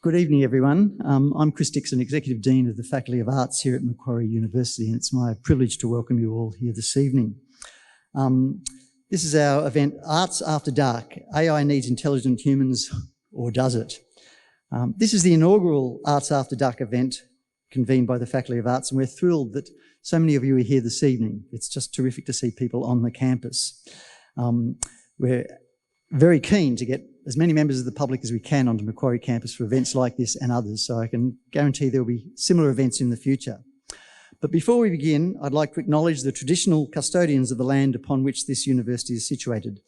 Good evening, everyone. I'm Chris Dixon, Executive Dean of the Faculty of Arts here at Macquarie University, and it's my privilege to welcome you all here this evening. This is our event, Arts After Dark, AI Needs Intelligent Humans, or Does It? This is the inaugural Arts After Dark event convened by the Faculty of Arts, and we're thrilled that so many of you are here this evening. It's just terrific to see people on the campus. We're very keen to get as many members of the public as we can onto Macquarie campus for events like this and others, so I can guarantee there will be similar events in the future. But before we begin, I'd like to acknowledge the traditional custodians of the land upon which this university is situated,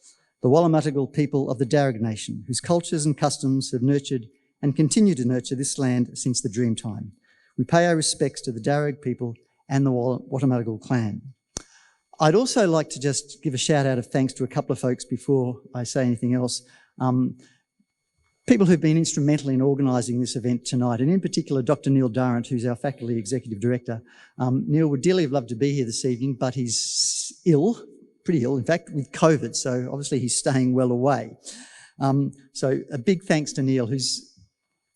the Wallumattagal people of the Darug Nation, whose cultures and customs have nurtured and continue to nurture this land since the Dreamtime. We pay our respects to the Darug people and the Wallumattagal clan. I'd also like to just give a shout out of thanks to a couple of folks before I say anything else. People who've been instrumental in organising this event tonight, and in particular Dr. Neil Durrant, who's our Faculty Executive Director. Neil would dearly have loved to be here this evening, but he's ill, pretty ill, in fact, with COVID, so obviously he's staying well away. So a big thanks to Neil, who's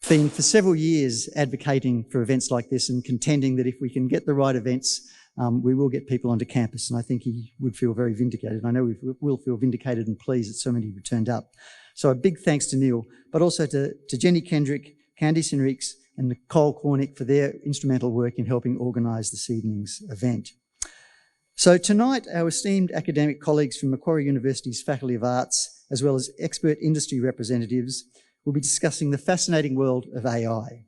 been for several years advocating for events like this and contending that if we can get the right events, we will get people onto campus, and I think he would feel very vindicated. I know we will feel vindicated and pleased that so many have turned up. So a big thanks to Neil, but also to Jenny Kendrick, Candice Henriques and Nicole Cornick for their instrumental work in helping organise this evening's event. So tonight, our esteemed academic colleagues from Macquarie University's Faculty of Arts, as well as expert industry representatives, will be discussing the fascinating world of AI.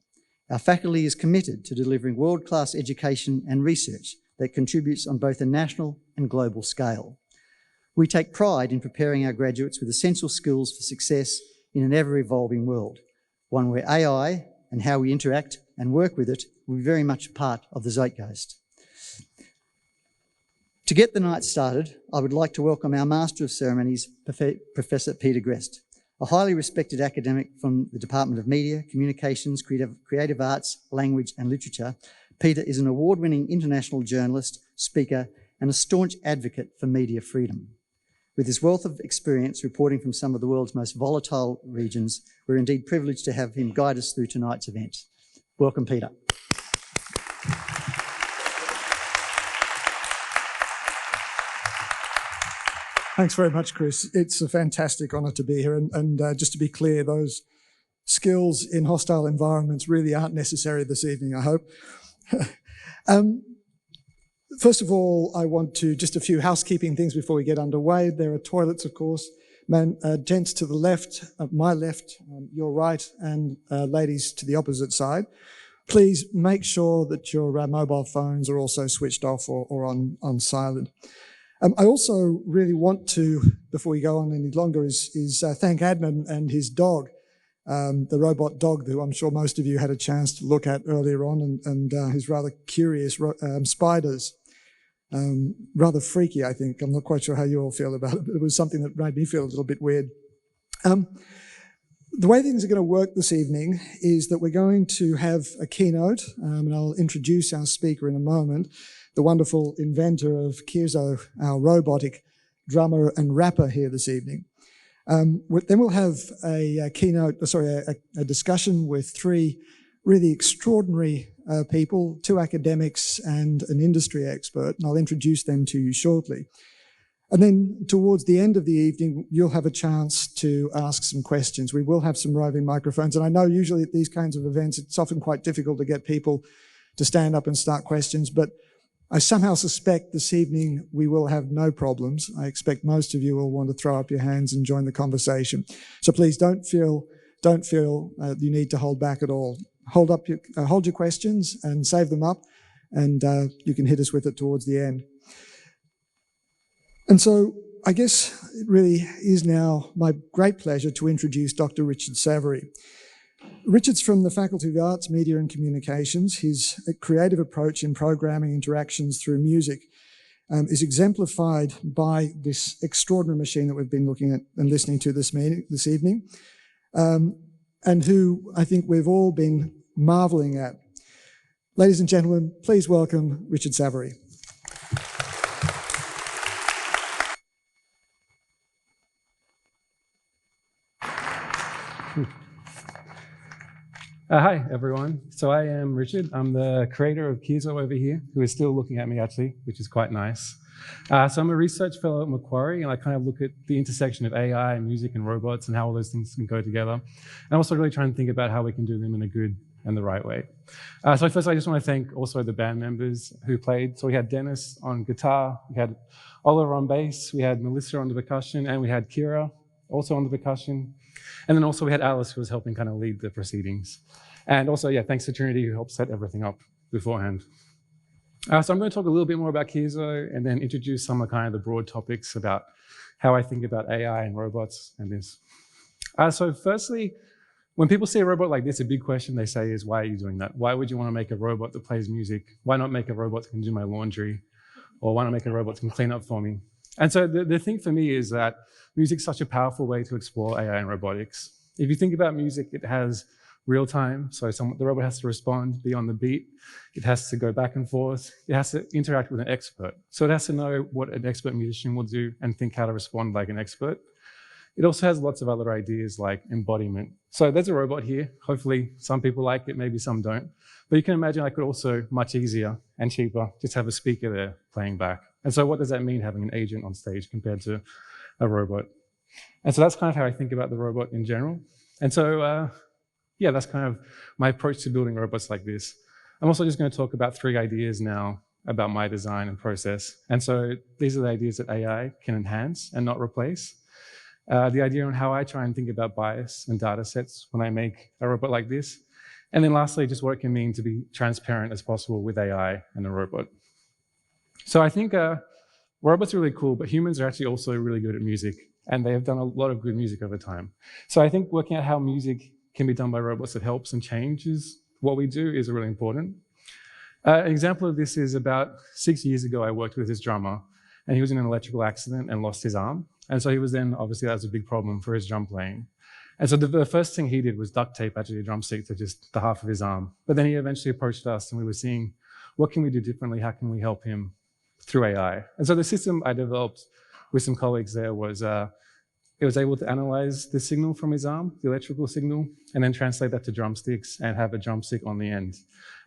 Our faculty is committed to delivering world-class education and research that contributes on both a national and global scale. We take pride in preparing our graduates with essential skills for success in an ever-evolving world, one where AI and how we interact and work with it will be very much a part of the zeitgeist. To get the night started, I would like to welcome our Master of Ceremonies, Professor Peter Greste, a highly respected academic from the Department of Media, Communications, Creative Arts, Language and Literature. Peter is an award-winning international journalist, speaker, and a staunch advocate for media freedom. With his wealth of experience reporting from some of the world's most volatile regions, we're indeed privileged to have him guide us through tonight's event. Welcome, Peter. Thanks very much, Chris. It's a fantastic honour to be here. And just to be clear, those skills in hostile environments really aren't necessary this evening, I hope. First of all, I want to just a few housekeeping things before we get underway. There are toilets, of course. Gents to the left, my left, your right, and ladies to the opposite side. Please make sure that your mobile phones are also switched off or on silent. I also really want to, before we go on any longer, is thank Adnan and his dog, the robot dog who I'm sure most of you had a chance to look at earlier on, and his rather curious spiders. Rather freaky, I think. I'm not quite sure how you all feel about it, but it was something that made me feel a little bit weird. The way things are going to work this evening is that we're going to have a keynote, and I'll introduce our speaker in a moment, the wonderful inventor of Kizo, our robotic drummer and rapper here this evening. Then we'll have a discussion with three really extraordinary people, two academics and an industry expert, and I'll introduce them to you shortly. And then towards the end of the evening, you'll have a chance to ask some questions. We will have some roving microphones, and I know usually at these kinds of events, it's often quite difficult to get people to stand up and start questions, but I somehow suspect this evening we will have no problems. I expect most of you will want to throw up your hands and join the conversation. So please don't feel you need to hold back at all. Hold your questions and save them up, and you can hit us with it towards the end. And so I guess it really is now my great pleasure to introduce Dr. Richard Savery. Richard's from the Faculty of Arts, Media and Communications. His creative approach in programming interactions through music is exemplified by this extraordinary machine that we've been looking at and listening to this evening, and who I think we've all been marvelling at. Ladies and gentlemen, please welcome Richard Savery. Hi, everyone. So I am Richard. I'm the creator of Kizo over here, who is still looking at me, actually, which is quite nice. So I'm a research fellow at Macquarie, and I kind of look at the intersection of AI, music, and robots, and how all those things can go together. And I'm also really trying to think about how we can do them in a good and the right way. So first, I just want to thank also the band members who played. So we had Dennis on guitar, we had Oliver on bass, we had Melissa on the percussion, and we had Kira also on the percussion. And then also we had Alice, who was helping kind of lead the proceedings. And also, yeah, thanks to Trinity, who helped set everything up beforehand. So I'm going to talk a little bit more about Kizo and then introduce some of kind of the broad topics about how I think about AI and robots and this. So firstly, when people see a robot like this, a big question they say is, why are you doing that? Why would you want to make a robot that plays music? Why not make a robot that can do my laundry? Or why not make a robot that can clean up for me? And so the thing for me is that music's such a powerful way to explore AI and robotics. If you think about music, it has real time, so the robot has to respond, be on the beat, it has to go back and forth, it has to interact with an expert. So it has to know what an expert musician will do and think how to respond like an expert. It also has lots of other ideas like embodiment. So there's a robot here. Hopefully some people like it, maybe some don't. But you can imagine I could also, much easier and cheaper, just have a speaker there playing back. And so what does that mean, having an agent on stage compared to a robot? And so that's kind of how I think about the robot in general. And so, yeah, that's kind of my approach to building robots like this. I'm also just going to talk about 3 ideas now about my design and process. And so these are the ideas that AI can enhance and not replace. The idea on how I try and think about bias and data sets when I make a robot like this. And then lastly, just what it can mean to be transparent as possible with AI and a robot. So I think robots are really cool, but humans are actually also really good at music, and they have done a lot of good music over time. So I think working out how music can be done by robots that helps and changes what we do is really important. An example of this is about 6 years ago, I worked with this drummer, and he was in an electrical accident and lost his arm. And so he was then, obviously that was a big problem for his drum playing. And so the first thing he did was duct tape actually a drumstick to just the half of his arm. But then he eventually approached us and we were seeing, what can we do differently? How can we help him through AI? And so the system I developed with some colleagues there was, it was able to analyze the signal from his arm, the electrical signal, and then translate that to drumsticks and have a drumstick on the end.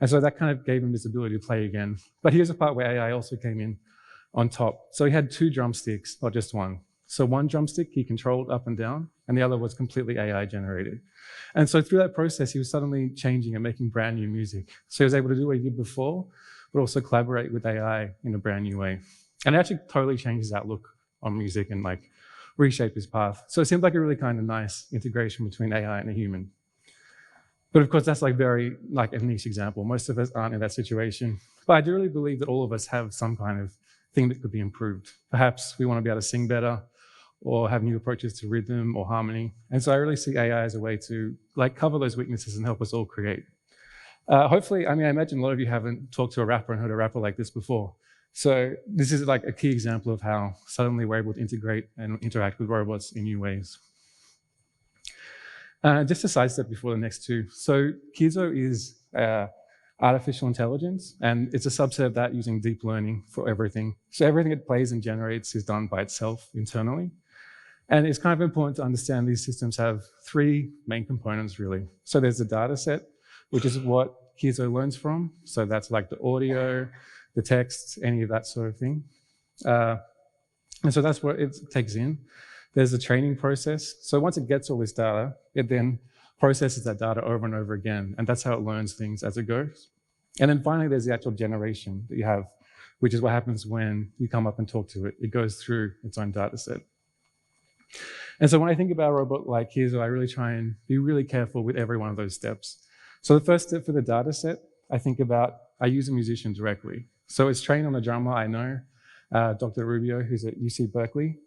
And so that kind of gave him this ability to play again. But here's a part where AI also came in on top. So he had 2 drumsticks, not just one. So one drumstick he controlled up and down, and the other was completely AI generated. And so through that process, he was suddenly changing and making brand new music. So he was able to do what he did before, but also collaborate with AI in a brand new way. And it actually totally changed his outlook on music and like reshape his path. So it seemed like a really kind of nice integration between AI and a human. But of course, that's like very like a niche example. Most of us aren't in that situation. But I do really believe that all of us have some kind of thing that could be improved. Perhaps we want to be able to sing better or have new approaches to rhythm or harmony. And so I really see AI as a way to like cover those weaknesses and help us all create. Hopefully, I mean, I imagine a lot of you haven't talked to a rapper and heard a rapper like this before. So this is like a key example of how suddenly we're able to integrate and interact with robots in new ways. Just a side step before the next 2. So Kizo is artificial intelligence, and it's a subset of that using deep learning for everything. So everything it plays and generates is done by itself internally. And it's kind of important to understand these systems have 3 main components, really. So there's the data set, which is what Kizo learns from. So that's like the audio, the text, any of that sort of thing. And so that's what it takes in. There's a training process. So once it gets all this data, it then processes that data over and over again. And that's how it learns things as it goes. And then finally, there's the actual generation that you have, which is what happens when you come up and talk to it. It goes through its own data set. And so when I think about a robot like Kizo, I really try and be really careful with every one of those steps. So the first step for the data set, I use a musician directly. So it's trained on a drummer I know, Dr. Rubio, who's at UC Berkeley.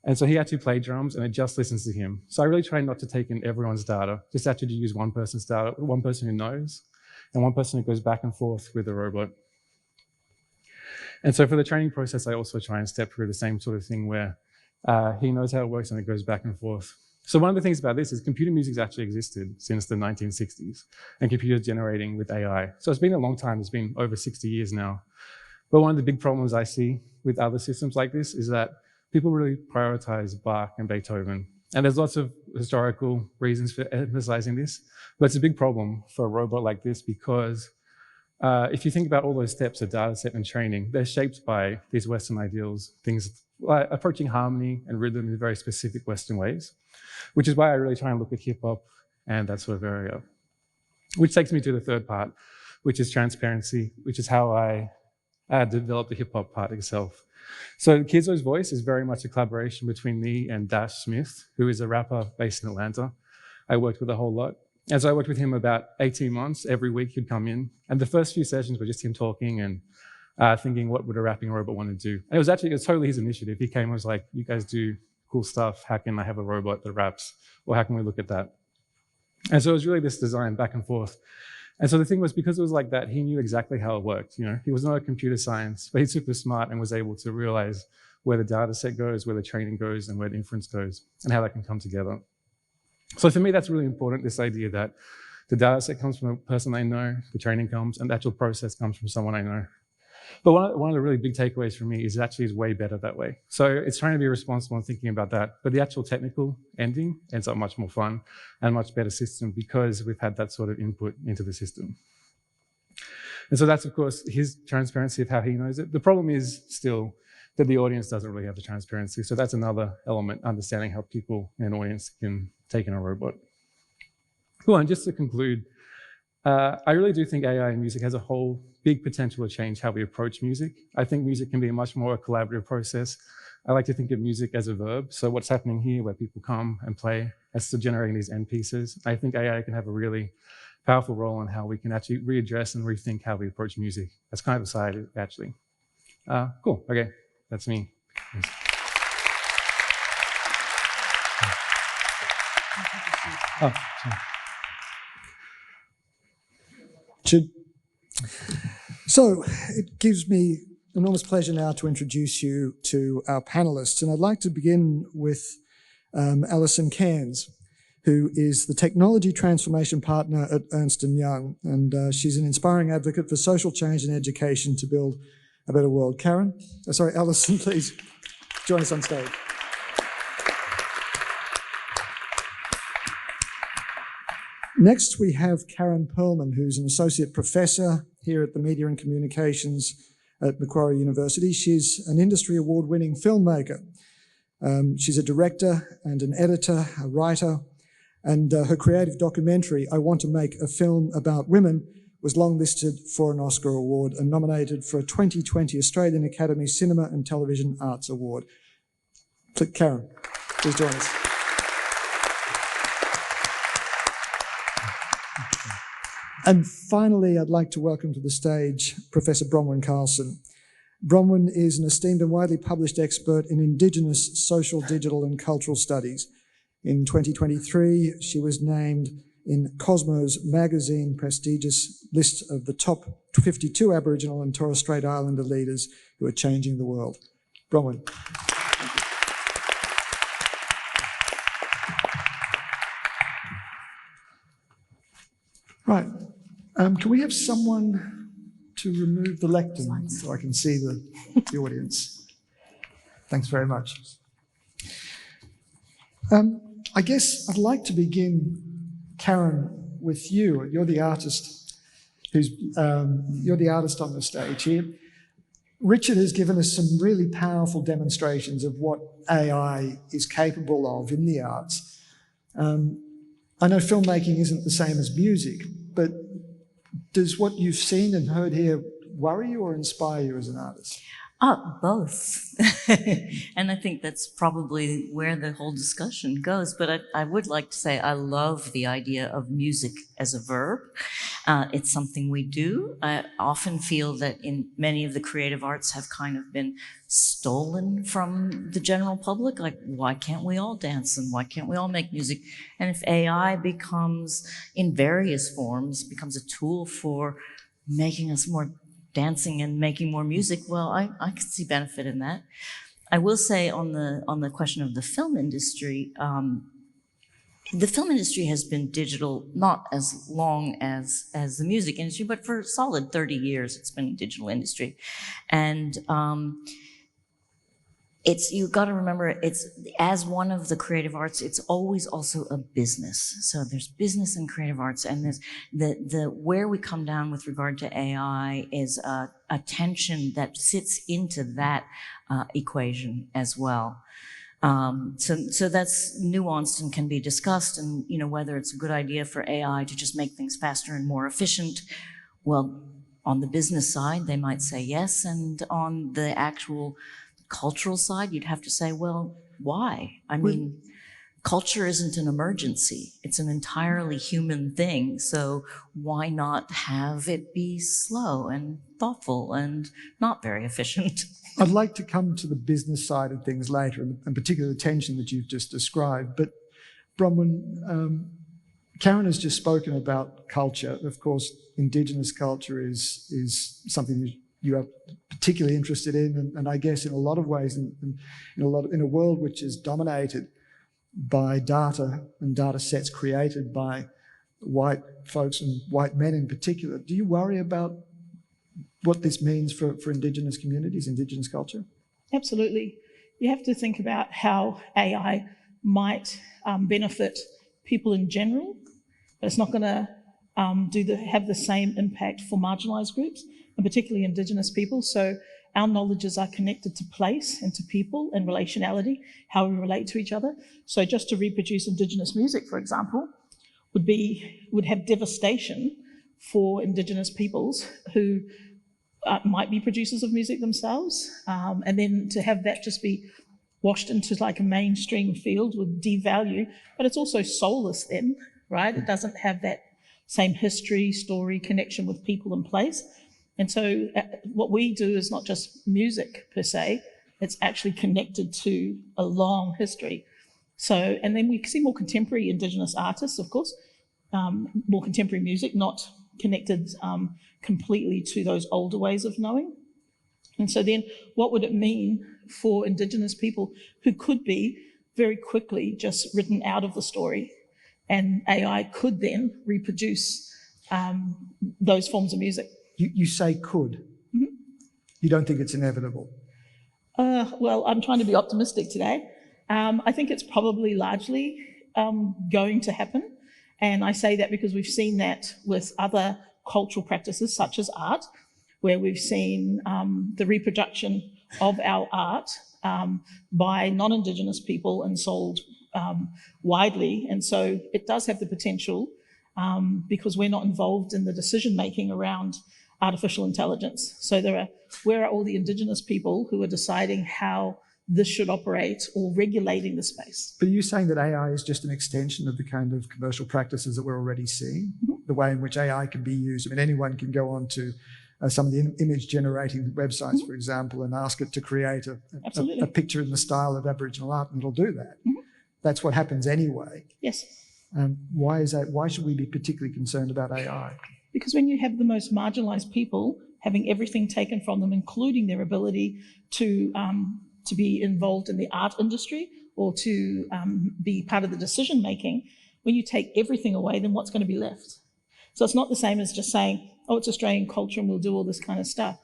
And so he actually played drums and it just listens to him. So I really try not to take in everyone's data, just actually to use one person's data, one person who knows, and one person who goes back and forth with the robot. And so for the training process, I also try and step through the same sort of thing where he knows how it works and it goes back and forth. So one of the things about this is computer music's actually existed since the 1960s and computers generating with AI. So it's been a long time, it's been over 60 years now. But one of the big problems I see with other systems like this is that people really prioritize Bach and Beethoven And there's lots of historical reasons for emphasizing this, but it's a big problem for a robot like this because if you think about all those steps of data set and training, they're shaped by these Western ideals, things like approaching harmony and rhythm in very specific Western ways, which is why I really try and look at hip hop and that sort of area. Which takes me to the third part, which is transparency, which is how I developed the hip hop part itself. So Kizo's voice is very much a collaboration between me and Dash Smith, who is a rapper based in Atlanta. I worked with a whole lot. As I worked with him about 18 months, every week he'd come in. And the first few sessions were just him talking and thinking, what would a rapping robot want to do? And it was totally his initiative. He came and was like, you guys do cool stuff. How can I have a robot that raps? Or how can we look at that? And so it was really this design back and forth. And so the thing was, because it was like that, he knew exactly how it worked. You know, he was not a computer science, but he's super smart and was able to realize where the data set goes, where the training goes, and where the inference goes, and how that can come together. So for me, that's really important, this idea that the data set comes from a person I know, the training comes, and the actual process comes from someone I know. But one of the really big takeaways for me is it actually is way better that way. So it's trying to be responsible and thinking about that. But the actual technical ending ends up much more fun and much better system because we've had that sort of input into the system. And so that's, of course, his transparency of how he knows it. The problem is still that the audience doesn't really have the transparency. So that's another element, understanding how people in an audience can take in a robot. Cool, and just to conclude, I really do think AI in music has a whole big potential to change how we approach music. I think music can be a much more collaborative process. I like to think of music as a verb. So what's happening here, where people come and play, as to generating these end pieces. I think AI can have a really powerful role in how we can actually readdress and rethink how we approach music. That's kind of a side, actually. Cool, okay, that's me. Thanks. Oh, sorry. So it gives me enormous pleasure now to introduce you to our panelists. And I'd like to begin with Alison Cairns, who is the Technology Transformation Partner at Ernst & Young. And she's an inspiring advocate for social change and education to build a better world. Alison, please join us on stage. Next, we have Karen Pearlman, who's an associate professor here at the Media and Communications at Macquarie University. She's an industry award-winning filmmaker. She's a director and an editor, a writer, and her creative documentary, I Want to Make a Film About Women, was longlisted for an Oscar award and nominated for a 2020 Australian Academy Cinema and Television Arts Award. Karen, please join us. And finally, I'd like to welcome to the stage Professor Bronwyn Carlson. Bronwyn is an esteemed and widely published expert in Indigenous social, digital and cultural studies. In 2023, she was named in Cosmos magazine prestigious list of the top 52 Aboriginal and Torres Strait Islander leaders who are changing the world. Bronwyn. Right. Can we have someone to remove the lectern so I can see the audience? Thanks very much. I guess I'd like to begin, Karen, with you. You're the artist you're the artist on the stage here. Richard has given us some really powerful demonstrations of what AI is capable of in the arts. I know filmmaking isn't the same as music, but does what you've seen and heard here worry you or inspire you as an artist? Both. And I think that's probably where the whole discussion goes. But I would like to say I love the idea of music as a verb. It's something we do. I often feel that in many of the creative arts have kind of been stolen from the general public. Like, why can't we all dance and why can't we all make music? And if AI becomes, in various forms, becomes a tool for making us more dancing and making more music, well, I can see benefit in that. I will say on the question of the film industry has been digital not as long as the music industry, but for a solid 30 years it's been a digital industry. And you've got to remember, it's, as one of the creative arts, it's always also a business. So there's business and creative arts, and there's where we come down with regard to AI is a tension that sits into that equation as well. So that's nuanced and can be discussed, and, you know, whether it's a good idea for AI to just make things faster and more efficient. Well, on the business side, they might say yes, and on the actual cultural side, you'd have to say, well, why? I mean, culture isn't an emergency. It's an entirely human thing. So why not have it be slow and thoughtful and not very efficient? I'd like to come to the business side of things later, and particularly the tension that you've just described. But Bronwyn, Karen has just spoken about culture. Of course, Indigenous culture is something that you are particularly interested in, and I guess in a lot of ways, in a world which is dominated by data and data sets created by white folks and white men in particular. Do you worry about what this means for Indigenous communities, Indigenous culture? Absolutely. You have to think about how AI might benefit people in general, but it's not going to have the same impact for marginalised groups, and particularly Indigenous people. So our knowledges are connected to place and to people and relationality, how we relate to each other. So just to reproduce Indigenous music, for example, would have devastation for Indigenous peoples who might be producers of music themselves, and then to have that just be washed into like a mainstream field would devalue, but it's also soulless then, right? It doesn't have that same history, story, connection with people and place. And so what we do is not just music per se, it's actually connected to a long history. So, and then we see more contemporary Indigenous artists, of course, more contemporary music, not connected completely to those older ways of knowing. And so then what would it mean for Indigenous people who could be very quickly just written out of the story, and AI could then reproduce those forms of music? You say could. Mm-hmm. You don't think it's inevitable? Well, I'm trying to be optimistic today. I think it's probably largely going to happen. And I say that because we've seen that with other cultural practices such as art, where we've seen the reproduction of our art by non-Indigenous people and sold widely. And so it does have the potential, because we're not involved in the decision-making around artificial intelligence. So where are all the Indigenous people who are deciding how this should operate or regulating the space? But are you saying that AI is just an extension of the kind of commercial practices that we're already seeing? Mm-hmm. The way in which AI can be used? I mean, anyone can go on to some of the image-generating websites, mm-hmm. for example, and ask it to create a picture in the style of Aboriginal art, and it'll do that. Mm-hmm. That's what happens anyway. Yes. Why is that? Why should we be particularly concerned about AI? Because when you have the most marginalised people having everything taken from them, including their ability to be involved in the art industry or to be part of the decision making, when you take everything away, then what's going to be left? So it's not the same as just saying, oh, it's Australian culture and we'll do all this kind of stuff.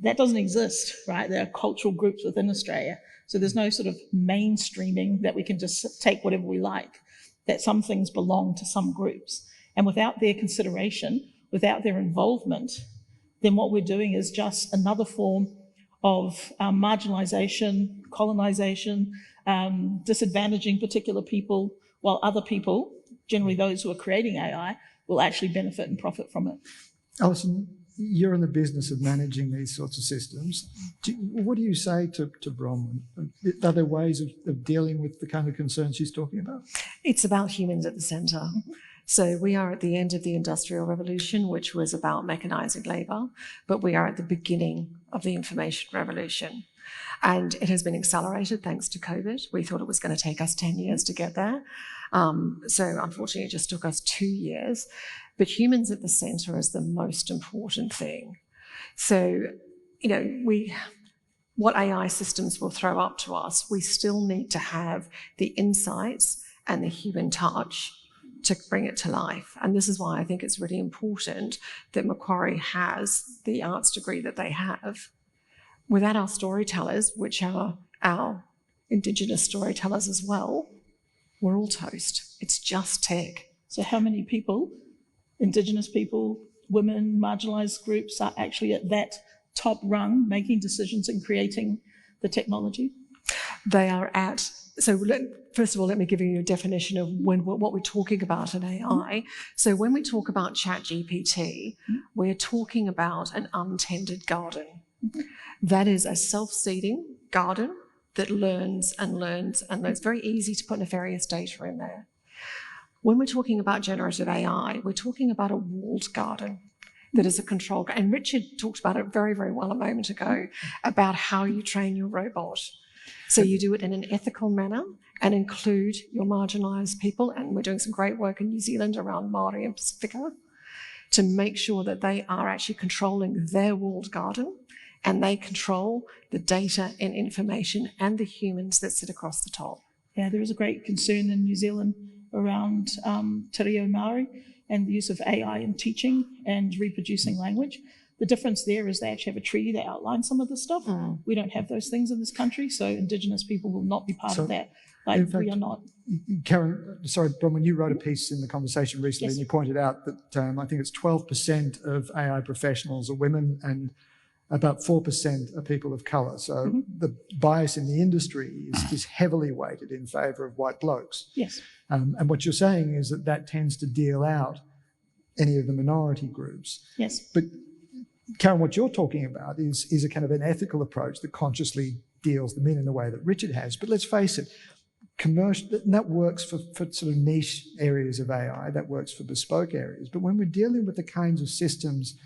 That doesn't exist, right? There are cultural groups within Australia. So there's no sort of mainstreaming that we can just take whatever we like, that some things belong to some groups. And without their consideration, without their involvement, then what we're doing is just another form of marginalisation, colonisation, disadvantaging particular people, while other people, generally those who are creating AI, will actually benefit and profit from it. Alison, you're in the business of managing these sorts of systems. What do you say to Bronwyn? Are there ways of dealing with the kind of concerns she's talking about? It's about humans at the centre. So we are at the end of the Industrial Revolution, which was about mechanising labour, but we are at the beginning of the information revolution. And it has been accelerated thanks to COVID. We thought it was going to take us 10 years to get there. So unfortunately, it just took us 2 years. But humans at the centre is the most important thing. So, you know, what AI systems will throw up to us, we still need to have the insights and the human touch to bring it to life. And this is why I think it's really important that Macquarie has the arts degree that they have, Without our storytellers, which are our Indigenous storytellers as well, we're all toast. It's just tech. So how many people, Indigenous people, women, marginalised groups, are actually at that top rung making decisions and creating the technology? They are at, first of all, let me give you a definition of what we're talking about in AI. So when we talk about ChatGPT, we're talking about an untended garden. That is a self-seeding garden that learns and learns and learns. Very easy to put nefarious data in there. When we're talking about generative AI, we're talking about a walled garden that is a control. And Richard talked about it very, very well a moment ago about how you train your robot. So you do it in an ethical manner and include your marginalised people. And we're doing some great work in New Zealand around Māori and Pacifica to make sure that they are actually controlling their walled garden and they control the data and information and the humans that sit across the top. Yeah, there is a great concern in New Zealand around te reo Māori and the use of AI in teaching and reproducing language. The difference there is they actually have a treaty that outlines some of this stuff. We don't have those things in this country, so Indigenous people will not be part of that. Like, we are not. Karen, sorry, Bronwyn, you wrote a piece in the conversation recently, Yes. and you pointed out that I think it's 12% of AI professionals are women and about 4% are people of colour. So the bias in the industry is heavily weighted in favour of white blokes. Yes. And what you're saying is that tends to deal out any of the minority groups. Yes. But Karen, what you're talking about is a kind of an ethical approach that consciously deals them in the way that Richard has. But let's face it, that works for sort of niche areas of AI, that works for bespoke areas. But when we're dealing with the kinds of systems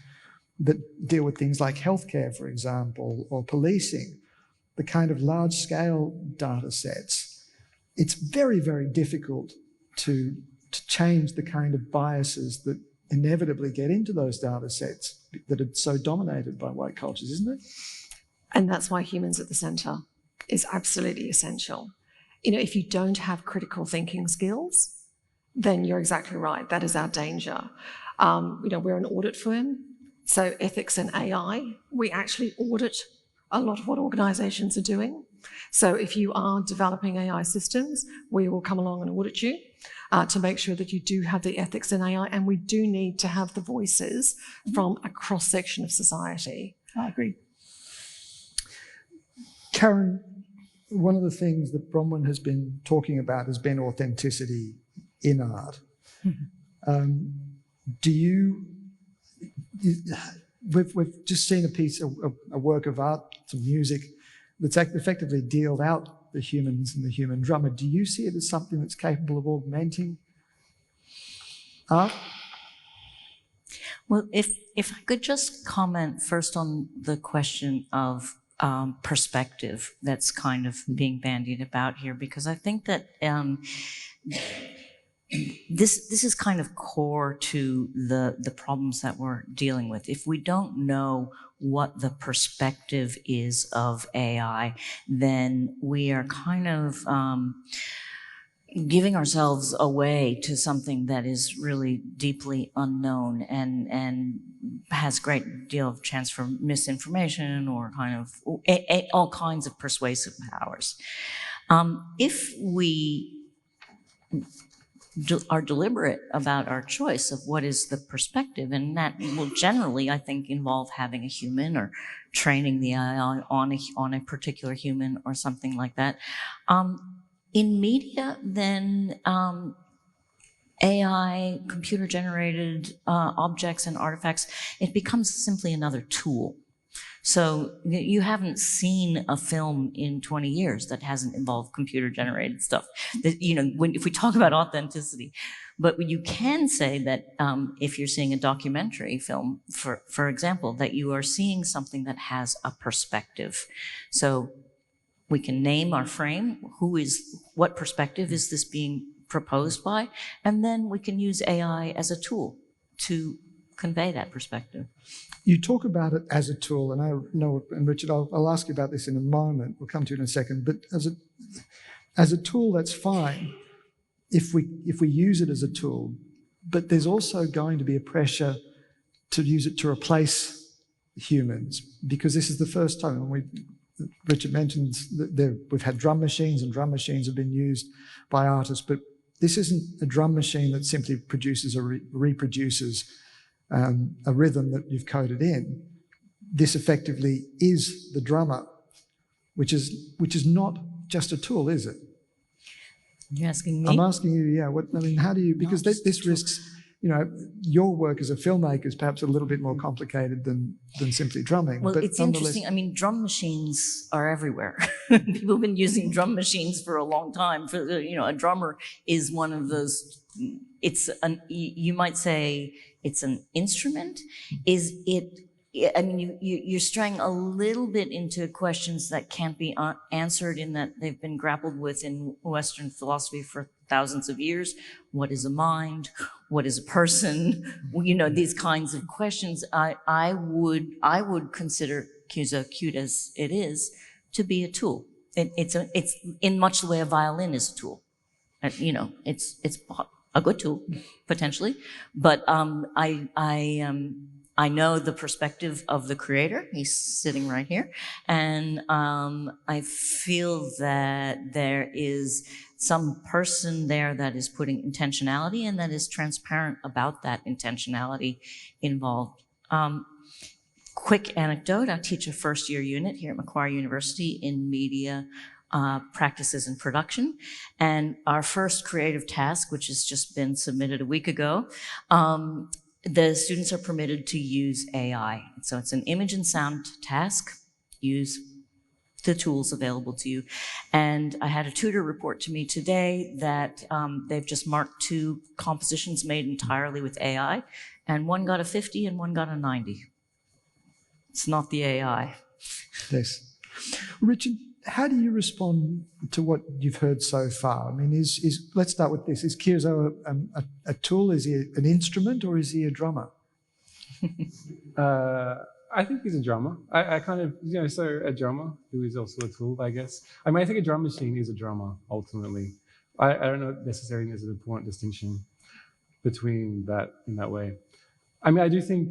that deal with things like healthcare, for example, or policing, the kind of large-scale data sets, it's very, very difficult to change the kind of biases that inevitably get into those data sets that are so dominated by white cultures, isn't it? And that's why humans at the centre is absolutely essential. You know, if you don't have critical thinking skills, then you're exactly right. That is our danger. You know, we're an audit firm, so ethics and AI, we actually audit a lot of what organisations are doing. So if you are developing AI systems, we will come along and audit you to make sure that you do have the ethics in AI, and we do need to have the voices from a cross-section of society. I agree. Karen, one of the things that Bronwyn has been talking about has been authenticity in art. We've just seen a piece, a work of art, some music, that's effectively dealed out the humans and the human drummer. Do you see it as something that's capable of augmenting art? Well, if I could just comment first on the question of perspective that's kind of being bandied about here, because I think that this is kind of core to the problems that we're dealing with. If we don't know what the perspective is of AI, then we are kind of giving ourselves away to something that is really deeply unknown and has a great deal of chance for misinformation or kind of all kinds of persuasive powers. If we are deliberate about our choice of what is the perspective, and that will generally, I think, involve having a human or training the AI on a particular human or something like that. In media, then AI, computer-generated objects and artifacts, it becomes simply another tool. So you haven't seen a film in 20 years that hasn't involved computer-generated stuff. You know, if we talk about authenticity, but you can say that if you're seeing a documentary film, for example, that you are seeing something that has a perspective. So we can name our frame, what perspective is this being proposed by, and then we can use AI as a tool to convey that perspective. You talk about it as a tool, and I know, and Richard, I'll ask you about this in a moment. We'll come to it in a second. But as a tool, that's fine if we use it as a tool. But there's also going to be a pressure to use it to replace humans, because this is the first time, and Richard mentions that we've had drum machines, and drum machines have been used by artists, but this isn't a drum machine that simply produces or reproduces a rhythm that you've coded in. This effectively is the drummer, which is not just a tool, is it? You're asking me? I'm asking you, how do you, because this risks, your work as a filmmaker is perhaps a little bit more complicated than simply drumming. Well, but it's interesting. I mean, drum machines are everywhere. People have been using drum machines for a long time. A drummer is one of those, you might say it's an instrument. You're straying a little bit into questions that can't be answered in that they've been grappled with in Western philosophy for thousands of years. What is a mind? What is a person? These kinds of questions. I would consider Kizo, cute as it is, to be a tool. It's in much the way a violin is a tool. It's a good tool potentially, but I know the perspective of the creator. He's sitting right here. And I feel that there is some person there that is putting intentionality and that is transparent about that intentionality involved. Quick anecdote, I teach a first-year unit here at Macquarie University in media practices and production. And our first creative task, which has just been submitted a week ago, the students are permitted to use AI. So it's an image and sound task. Use the tools available to you. And I had a tutor report to me today that they've just marked 2 compositions made entirely with AI, and one got a 50 and one got a 90. It's not the AI. Yes. Richard, how do you respond to what you've heard so far? I mean, let's start with this. Is Kizo a tool? Is he an instrument, or is he a drummer? I think he's a drummer. I kind of, so a drummer who is also a tool, I guess. I mean, I think a drum machine is a drummer, ultimately. I don't know necessarily there's an important distinction between that in that way. I mean, I do think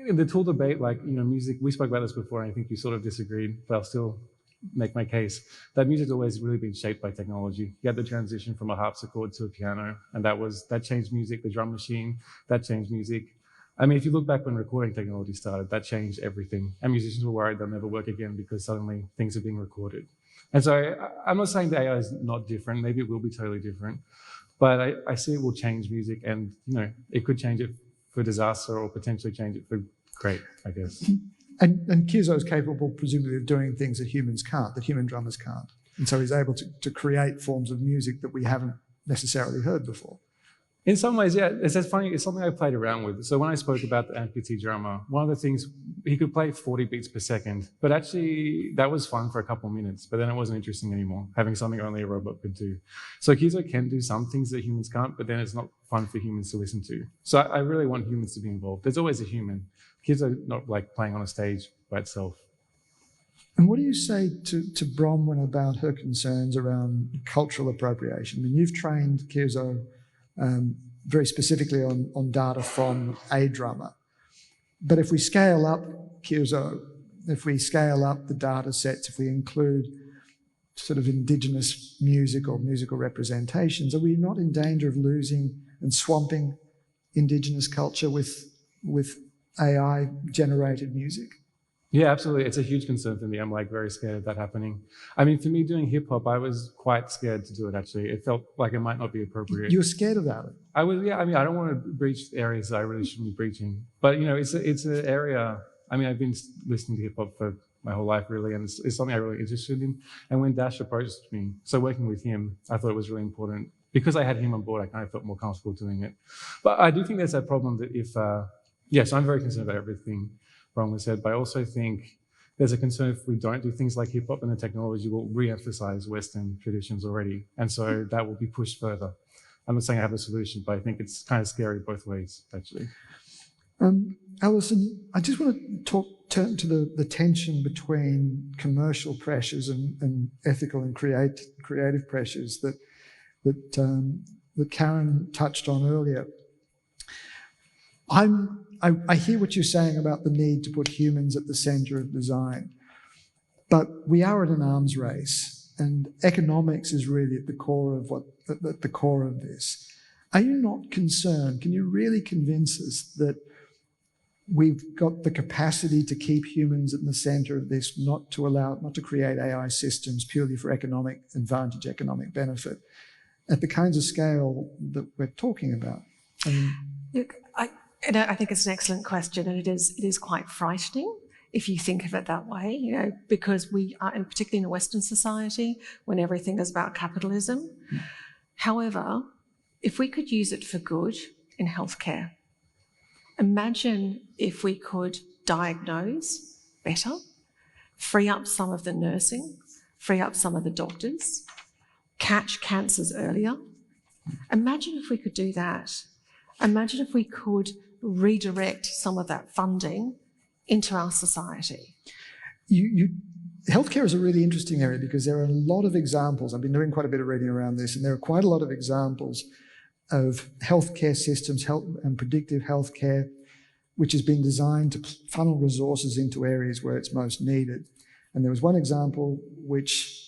in the tool debate, music, we spoke about this before, and I think you sort of disagreed, but I'll still make my case that music's always really been shaped by technology. You had the transition from a harpsichord to a piano, and that changed music. The drum machine, that changed music. I mean, if you look back when recording technology started, that changed everything. And musicians were worried they'll never work again because suddenly things are being recorded. And so I'm not saying the AI is not different. Maybe it will be totally different. But I see it will change music, and it could change it for disaster or potentially change it for great, I guess. And Kizo is capable, presumably, of doing things that humans can't, that human drummers can't. And so he's able to create forms of music that we haven't necessarily heard before. In some ways, yeah. It's funny. It's something I played around with. So when I spoke about the amputee drummer, one of the things, he could play 40 beats per second. But actually, that was fun for a couple of minutes. But then it wasn't interesting anymore, having something only a robot could do. So Kizo can do some things that humans can't, but then it's not fun for humans to listen to. So I really want humans to be involved. There's always a human. Kizo not like playing on a stage by itself. And what do you say to Bronwyn about her concerns around cultural appropriation? I mean, you've trained Kizo very specifically on data from a drummer. But if we scale up Kizo, if we scale up the data sets, if we include sort of Indigenous music or musical representations, are we not in danger of losing and swamping Indigenous culture with AI-generated music? Yeah, absolutely. It's a huge concern for me. I'm very scared of that happening. I mean, for me doing hip hop, I was quite scared to do it, actually. It felt like it might not be appropriate. You were scared about it? I was, yeah. I mean, I don't want to breach areas that I really shouldn't be breaching. But, it's an area, I mean, I've been listening to hip hop for my whole life, really, and it's something I'm really interested in. And when Dash approached me, so working with him, I thought it was really important. Because I had him on board, I kind of felt more comfortable doing it. But I do think there's that problem that if, yes, I'm very concerned about everything Bronwyn said, but I also think there's a concern if we don't do things like hip hop, and the technology will re-emphasize Western traditions already. And so that will be pushed further. I'm not saying I have a solution, but I think it's kind of scary both ways, actually. Alison, I just want to turn to the tension between commercial pressures and ethical and creative pressures that Karen touched on earlier. I'm I hear what you're saying about the need to put humans at the centre of design, but we are at an arms race, and economics is really at the core of this. Are you not concerned? Can you really convince us that we've got the capacity to keep humans at the centre of this, not to create AI systems purely for economic advantage, economic benefit, at the kinds of scale that we're talking about? Look, I think it's an excellent question, and it is quite frightening if you think of it that way, because we are, and particularly in a Western society, when everything is about capitalism. However, if we could use it for good in healthcare, imagine if we could diagnose better, free up some of the nursing, free up some of the doctors, catch cancers earlier. Imagine if we could do that. Imagine if we could redirect some of that funding into our society. Healthcare is a really interesting area because there are a lot of examples. I've been doing quite a bit of reading around this, and there are quite a lot of examples of healthcare systems, and predictive healthcare, which has been designed to funnel resources into areas where it's most needed. And there was one example which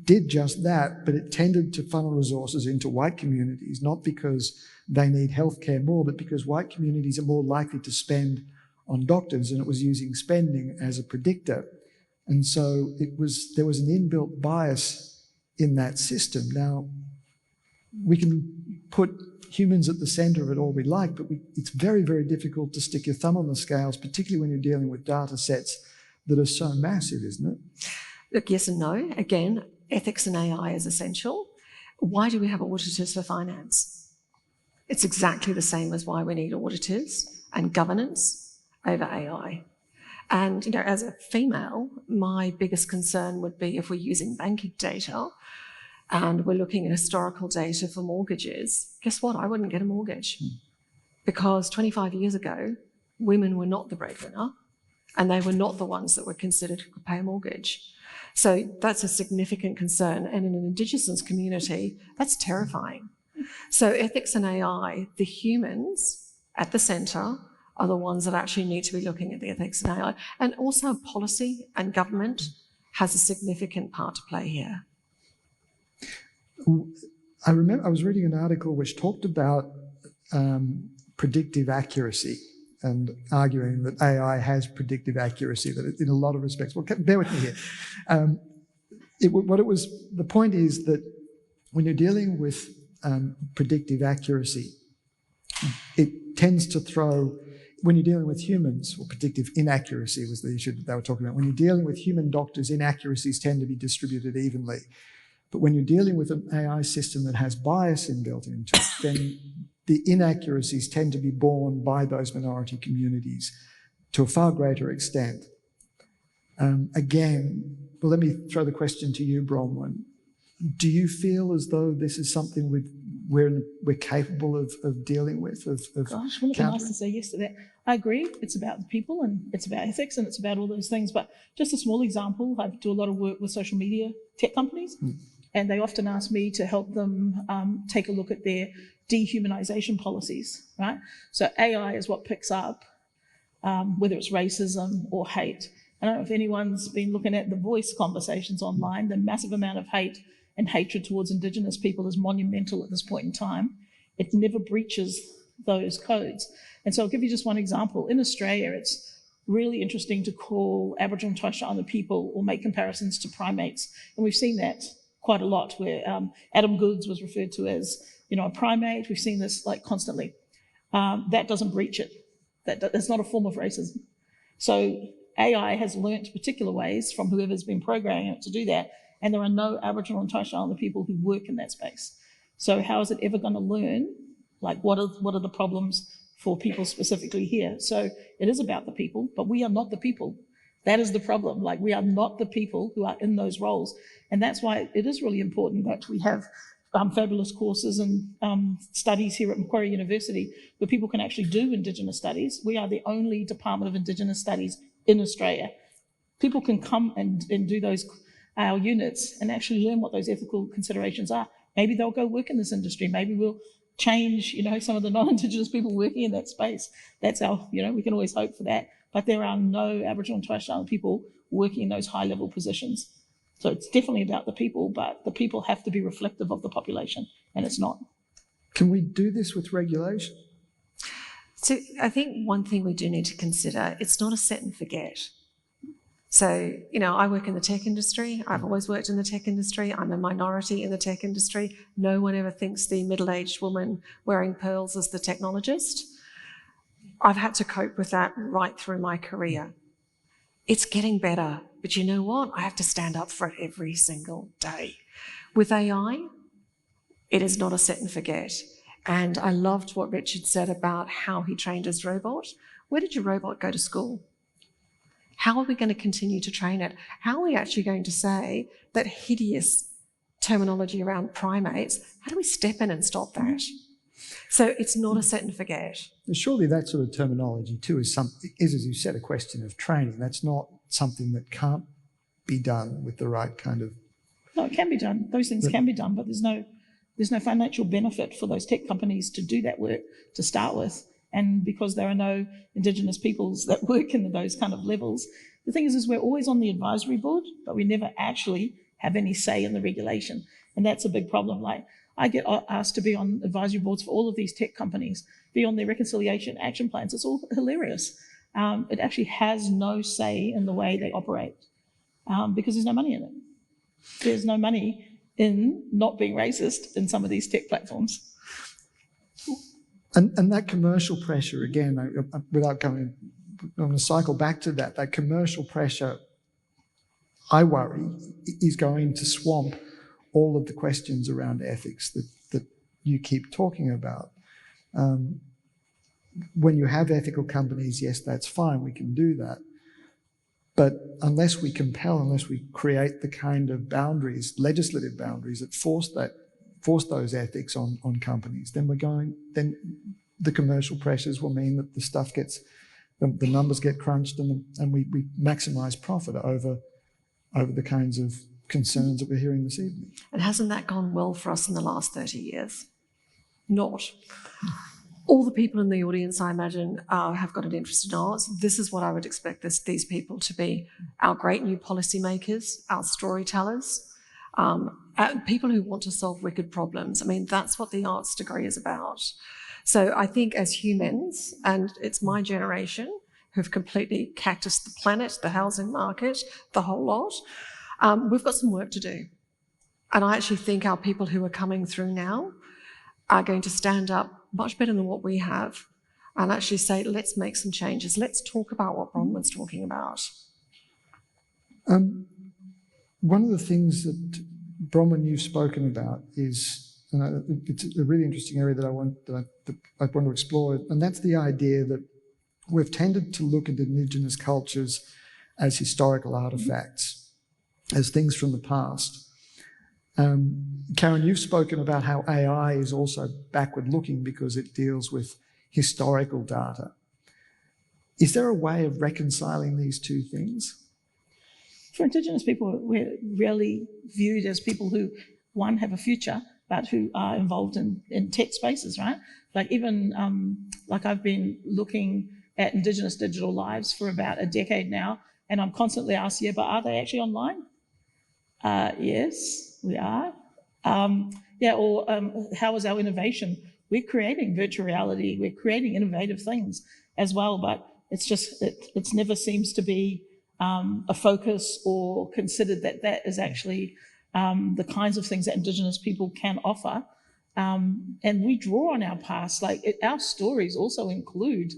did just that, but it tended to funnel resources into white communities, not because they need healthcare more, but because white communities are more likely to spend on doctors, and it was using spending as a predictor. And so there was an inbuilt bias in that system. Now, we can put humans at the centre of it all we like, but it's very, very difficult to stick your thumb on the scales, particularly when you're dealing with data sets that are so massive, isn't it? Look, yes and no. Again, ethics and AI is essential. Why do we have auditors for finance? It's exactly the same as why we need auditors and governance over AI. And, as a female, my biggest concern would be if we're using banking data and we're looking at historical data for mortgages, guess what? I wouldn't get a mortgage because 25 years ago, women were not the breadwinner and they were not the ones that were considered to pay a mortgage. So that's a significant concern. And in an Indigenous community, that's terrifying. So ethics and AI, the humans at the centre are the ones that actually need to be looking at the ethics and AI. And also policy and government has a significant part to play here. I remember I was reading an article which talked about predictive accuracy and arguing that AI has predictive accuracy, that in a lot of respects. Well, bear with me here. The point is that when you're dealing with predictive accuracy, it tends to throw, when you're dealing with humans, or predictive inaccuracy was the issue that they were talking about. When you're dealing with human doctors, inaccuracies tend to be distributed evenly. But when you're dealing with an AI system that has bias inbuilt into it, then the inaccuracies tend to be borne by those minority communities to a far greater extent. Again, well, let me throw the question to you, Bronwyn. Do you feel as though this is something we're capable of dealing with? Gosh, wouldn't it be nice to say yes to that? I agree. It's about the people and it's about ethics and it's about all those things. But just a small example, I do a lot of work with social media tech companies, and they often ask me to help them take a look at their dehumanization policies, right? So AI is what picks up whether it's racism or hate. I don't know if anyone's been looking at the voice conversations online. The massive amount of hate and hatred towards Indigenous people is monumental at this point in time. It never breaches those codes. And so I'll give you just one example. In Australia, it's really interesting to call Aboriginal and Torres Strait Islander people or make comparisons to primates. And we've seen that quite a lot, where Adam Goodes was referred to as, a primate. We've seen this constantly. That doesn't breach it. That's not a form of racism. So AI has learnt particular ways from whoever's been programming it to do that. And there are no Aboriginal and Torres Strait Islander people who work in that space. So how is it ever going to learn? What are the problems for people specifically here? So it is about the people, but we are not the people. That is the problem. We are not the people who are in those roles. And that's why it is really important that we have fabulous courses and studies here at Macquarie University where people can actually do Indigenous studies. We are the only Department of Indigenous Studies in Australia. People can come and do those our units and actually learn what those ethical considerations are. Maybe they'll go work in this industry. Maybe we'll change, some of the non-Indigenous people working in that space. That's our, we can always hope for that. But there are no Aboriginal and Torres Strait Islander people working in those high-level positions. So it's definitely about the people, but the people have to be reflective of the population, and it's not. Can we do this with regulation? So I think one thing we do need to consider, it's not a set and forget. So, I work in the tech industry. I've always worked in the tech industry. I'm a minority in the tech industry. No one ever thinks the middle-aged woman wearing pearls is the technologist. I've had to cope with that right through my career. It's getting better, but you know what? I have to stand up for it every single day. With AI, it is not a set and forget. And I loved what Richard said about how he trained his robot. Where did your robot go to school? How are we going to continue to train it? How are we actually going to say that hideous terminology around primates? How do we step in and stop that? So it's not a set and forget. Surely that sort of terminology too is, as you said, a question of training. That's not something that can't be done with the right kind of... No, it can be done. Those things can be done, but there's no financial benefit for those tech companies to do that work to start with. And because there are no Indigenous peoples that work in those kind of levels, the thing is we're always on the advisory board, but we never actually have any say in the regulation. And that's a big problem. Like, I get asked to be on advisory boards for all of these tech companies, be on their reconciliation action plans. It's all hilarious. It actually has no say in the way they operate because there's no money in it. There's no money in not being racist in some of these tech platforms. And that commercial pressure, again, without going, I'm going to cycle back to that commercial pressure, I worry, is going to swamp all of the questions around ethics that you keep talking about. When you have ethical companies, yes, that's fine, we can do that. But unless we compel, unless we create the kind of boundaries, legislative boundaries that force those ethics on companies, then the commercial pressures will mean that the stuff gets, the numbers get crunched and we maximise profit over the kinds of concerns that we're hearing this evening. And hasn't that gone well for us in the last 30 years? Not. All the people in the audience, I imagine, have got an interest in arts. This is what I would expect these people to be: our great new policymakers, our storytellers, people who want to solve wicked problems. I mean, that's what the arts degree is about. So I think as humans, and it's my generation who've completely cactused the planet, the housing market, the whole lot, we've got some work to do. And I actually think our people who are coming through now are going to stand up much better than what we have and actually say, let's make some changes. Let's talk about what Bronwyn's talking about. One of the things that, Bronwyn, you've spoken about is, and it's a really interesting area that I want to explore, and that's the idea that we've tended to look at Indigenous cultures as historical artefacts, as things from the past. Karen, you've spoken about how AI is also backward-looking because it deals with historical data. Is there a way of reconciling these two things? For Indigenous people, we're really viewed as people who, one, have a future, but who are involved in tech spaces, right? Like even, like I've been looking at Indigenous digital lives for about a decade now, and I'm constantly asked, yeah, but are they actually online? Yes, we are. How is our innovation? We're creating virtual reality, we're creating innovative things as well, but it's just, it never seems to be a focus or considered that is actually the kinds of things that Indigenous people can offer. And we draw on our past, our stories also include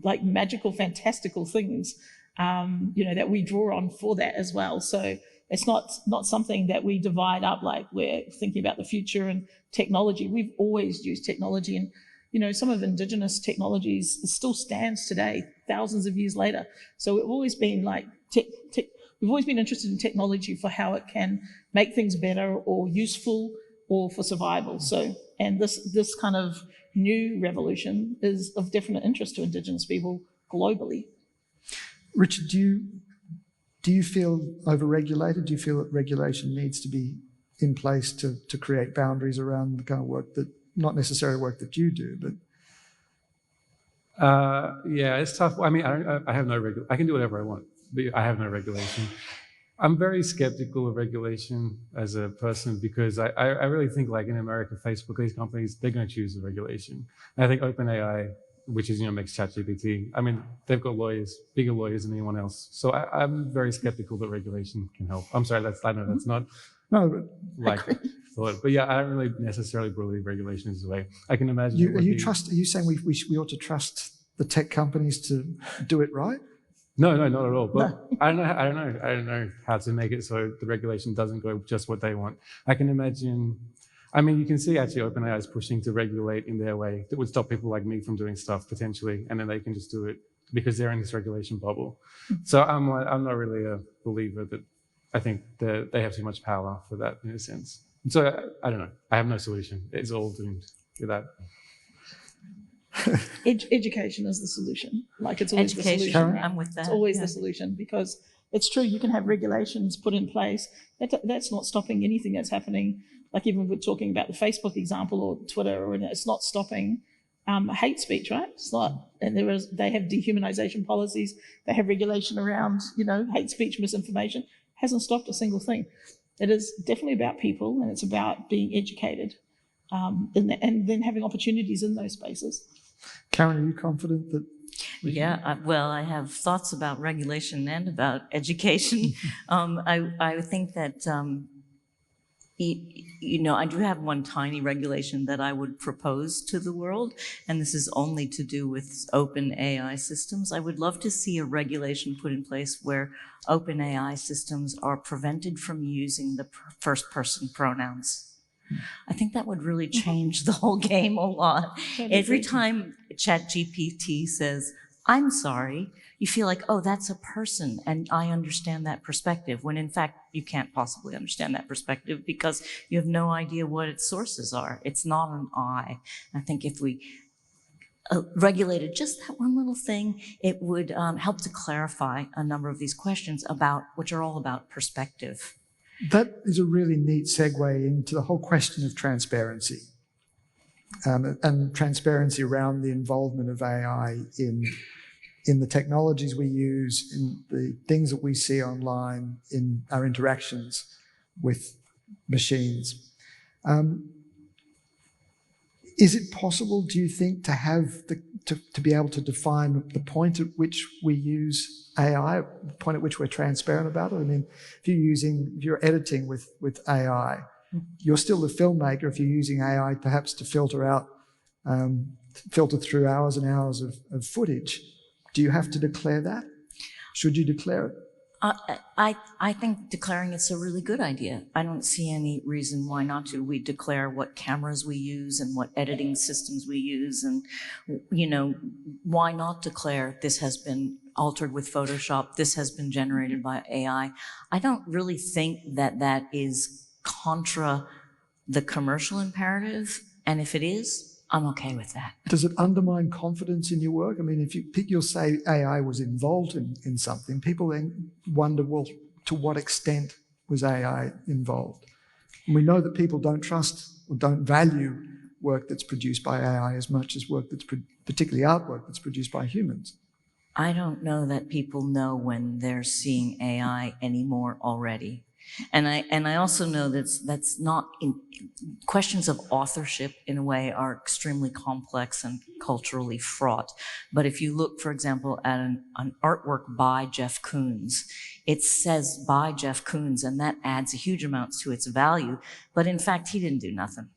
like magical, fantastical things, that we draw on for that as well. So it's not something that we divide up like we're thinking about the future and technology. We've always used technology, and some of Indigenous technologies still stands today, thousands of years later. So we've always been like we've always been interested in technology for how it can make things better or useful or for survival. So, and this kind of new revolution is of definite interest to Indigenous people globally. Richard, do you feel over-regulated? Do you feel that regulation needs to be in place to create boundaries around the kind of work that not necessarily work that you do, but yeah, it's tough. I mean, I have no I can do whatever I want, but I have no regulation. I'm very skeptical of regulation as a person because I really think, like in America, Facebook, these companies, they're going to choose the regulation. And I think OpenAI, which is, makes ChatGPT, I mean, they've got lawyers, bigger lawyers than anyone else. So I'm very skeptical that regulation can help. I'm sorry, I know that's not like thought, but yeah, I don't really necessarily believe regulation is the way. I can imagine. Are you saying we ought to trust the tech companies to do it right? No, not at all. But I don't know how to make it so the regulation doesn't go just what they want. I can imagine. I mean, you can see actually OpenAI is pushing to regulate in their way that would stop people like me from doing stuff potentially, and then they can just do it because they're in this regulation bubble. So I'm not really a believer that I think that they have too much power for that in a sense. And so I don't know. I have no solution. It's all doomed with that. Education is the solution. Like it's always Education, the solution. I'm with that. It's always the solution because it's true. You can have regulations put in place. That's not stopping anything that's happening. Like even if we're talking about the Facebook example or Twitter, or it's not stopping hate speech, right? It's not. And they have dehumanization policies. They have regulation around, hate speech, misinformation. Hasn't stopped a single thing. It is definitely about people, and it's about being educated, and then having opportunities in those spaces. Karen, are you confident that? Yeah, well, I have thoughts about regulation and about education. I think that, I do have one tiny regulation that I would propose to the world, and this is only to do with open AI systems. I would love to see a regulation put in place where open AI systems are prevented from using the first person pronouns. I think that would really change the whole game a lot. Every time ChatGPT says, "I'm sorry," you feel like, oh, that's a person, and I understand that perspective, when in fact you can't possibly understand that perspective because you have no idea what its sources are. It's not an I. I think if we regulated just that one little thing, it would help to clarify a number of these questions which are all about perspective. That is a really neat segue into the whole question of transparency, and transparency around the involvement of AI in the technologies we use, in the things that we see online, in our interactions with machines. Is it possible, do you think, to have to be able to define the point at which we use AI, the point at which we're transparent about it? I mean, if you're editing with AI, you're still the filmmaker if you're using AI perhaps to filter through hours and hours of footage. Do you have to declare that? Should you declare it? I think declaring it's a really good idea. I don't see any reason why not to. We declare what cameras we use and what editing systems we use, and why not declare this has been altered with Photoshop, this has been generated by AI. I don't really think that is contra the commercial imperative, and if it is, I'm okay with that. Does it undermine confidence in your work? I mean, if you'll say AI was involved in something, people then wonder, well, to what extent was AI involved? And we know that people don't trust or don't value work that's produced by AI as much as work that's particularly artwork that's produced by humans. I don't know that people know when they're seeing AI anymore already. And I also know that's not questions of authorship in a way are extremely complex and culturally fraught. But if you look, for example, at an artwork by Jeff Koons, it says by Jeff Koons, and that adds a huge amount to its value. But in fact, he didn't do nothing.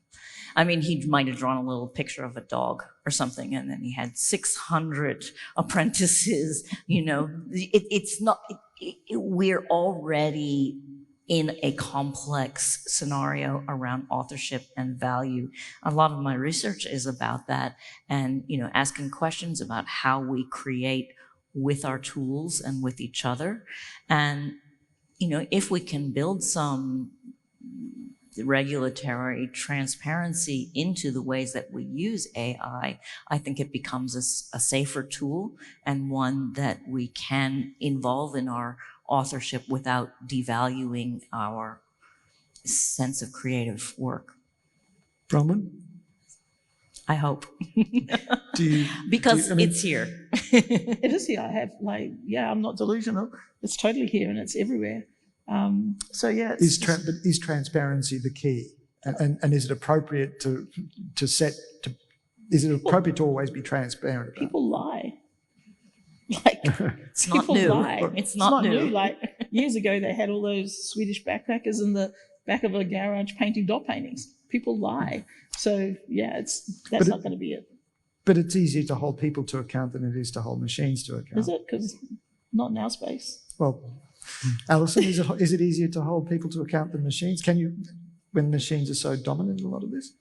I mean, he might have drawn a little picture of a dog or something, and then he had 600 apprentices. It's not. We're already in a complex scenario around authorship and value. A lot of my research is about that, and asking questions about how we create with our tools and with each other. And if we can build some regulatory transparency into the ways that we use AI, I think it becomes a safer tool, and one that we can involve in our authorship without devaluing our sense of creative work. Bronwyn? I hope. Because it's here. It is here. I have I'm not delusional. It's totally here and it's everywhere. Is transparency the key? And is it appropriate is it appropriate to always be transparent? People lie. It's not new. It's not new. Years ago, they had all those Swedish backpackers in the back of a garage painting dot paintings. People lie. So that's not going to be it. But it's easier to hold people to account than it is to hold machines to account. Is it? Because not in our space. Well, Alison, is it easier to hold people to account than machines? Can you, when machines are so dominant in a lot of this?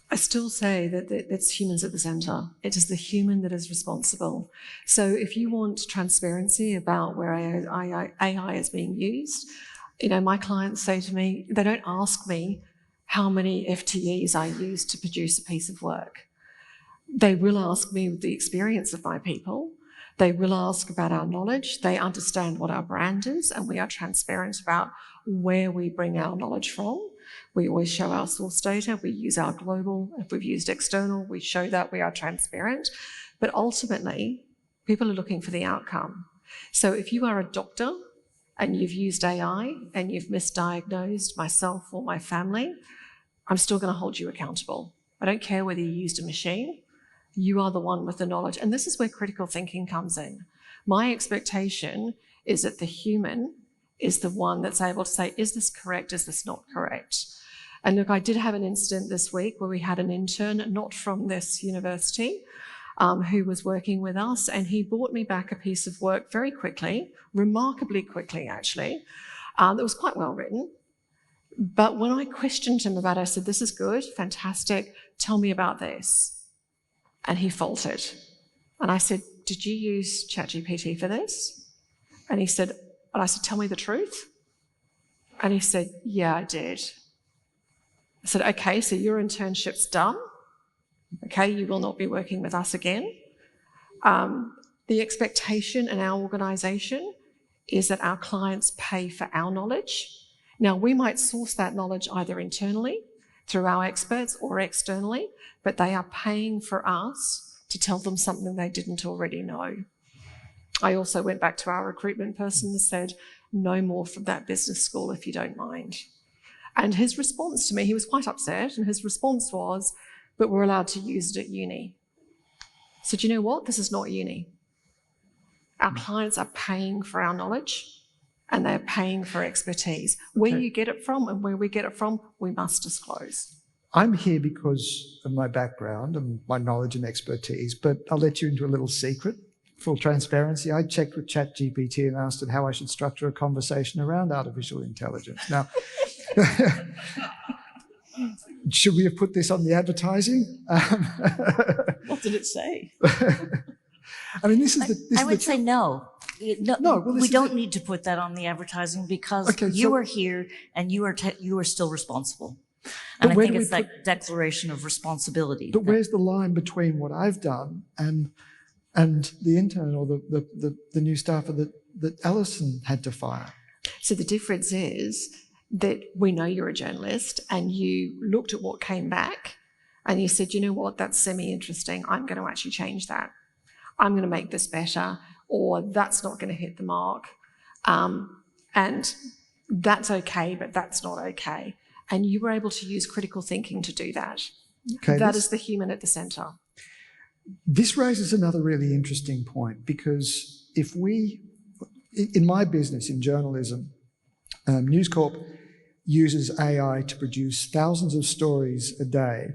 I still say that it's humans at the centre. It is the human that is responsible. So if you want transparency about where AI is being used, my clients say to me, they don't ask me how many FTEs I use to produce a piece of work. They will ask me the experience of my people. They will ask about our knowledge. They understand what our brand is, and we are transparent about where we bring our knowledge from. We always show our source data. We use our global. If we've used external, we show that we are transparent. But ultimately, people are looking for the outcome. So if you are a doctor and you've used AI and you've misdiagnosed myself or my family, I'm still going to hold you accountable. I don't care whether you used a machine. You are the one with the knowledge. And this is where critical thinking comes in. My expectation is that the human is the one that's able to say, is this correct? Is this not correct? And look, I did have an incident this week where we had an intern, not from this university, who was working with us, and he brought me back a piece of work very quickly, remarkably quickly actually, that was quite well written. But when I questioned him about it, I said, this is good, fantastic, tell me about this. And he faltered. And I said, did you use ChatGPT for this? And I said, tell me the truth. And he said, yeah, I did. I said, okay, so your internship's done. Okay, you will not be working with us again. The expectation in our organisation is that our clients pay for our knowledge. Now, we might source that knowledge either internally through our experts or externally, but they are paying for us to tell them something they didn't already know. I also went back to our recruitment person and said, no more from that business school if you don't mind. And his response to me, he was quite upset, and his response was, but we're allowed to use it at uni. So do you know what? This is not uni. Our clients are paying for our knowledge and they're paying for expertise. Where you get it from and where we get it from, we must disclose. I'm here because of my background and my knowledge and expertise, but I'll let you into a little secret. Full transparency, I checked with ChatGPT and asked it how I should structure a conversation around artificial intelligence. Now, should we have put this on the advertising? What did it say? I mean, this is the... I would say no. We don't need to put that on the advertising because you are here and you are still responsible. And I think it's that declaration of responsibility. But where's the line between what I've done and the intern or the new staffer that Alison had to fire? So the difference is that we know you're a journalist and you looked at what came back and you said, you know what, that's semi-interesting. I'm going to actually change that. I'm going to make this better, or that's not going to hit the mark. And that's okay, but that's not okay. And you were able to use critical thinking to do that. Okay, that is the human at the centre. This raises another really interesting point, because if we, in my business, in journalism, News Corp uses AI to produce thousands of stories a day,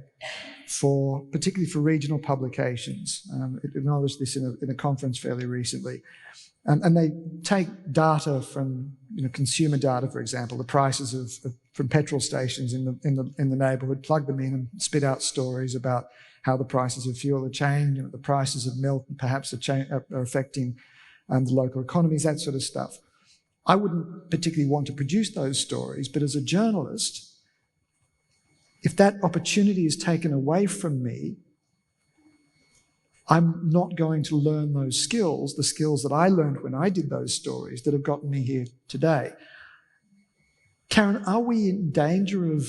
particularly for regional publications. It acknowledged this in a conference fairly recently. And they take data from, consumer data, for example, the prices from petrol stations in the neighbourhood, plug them in and spit out stories about how the prices of fuel are changing, the prices of milk perhaps are affecting the local economies, that sort of stuff. I wouldn't particularly want to produce those stories, but as a journalist, if that opportunity is taken away from me, I'm not going to learn those skills, the skills that I learned when I did those stories that have gotten me here today. Karen, are we in danger of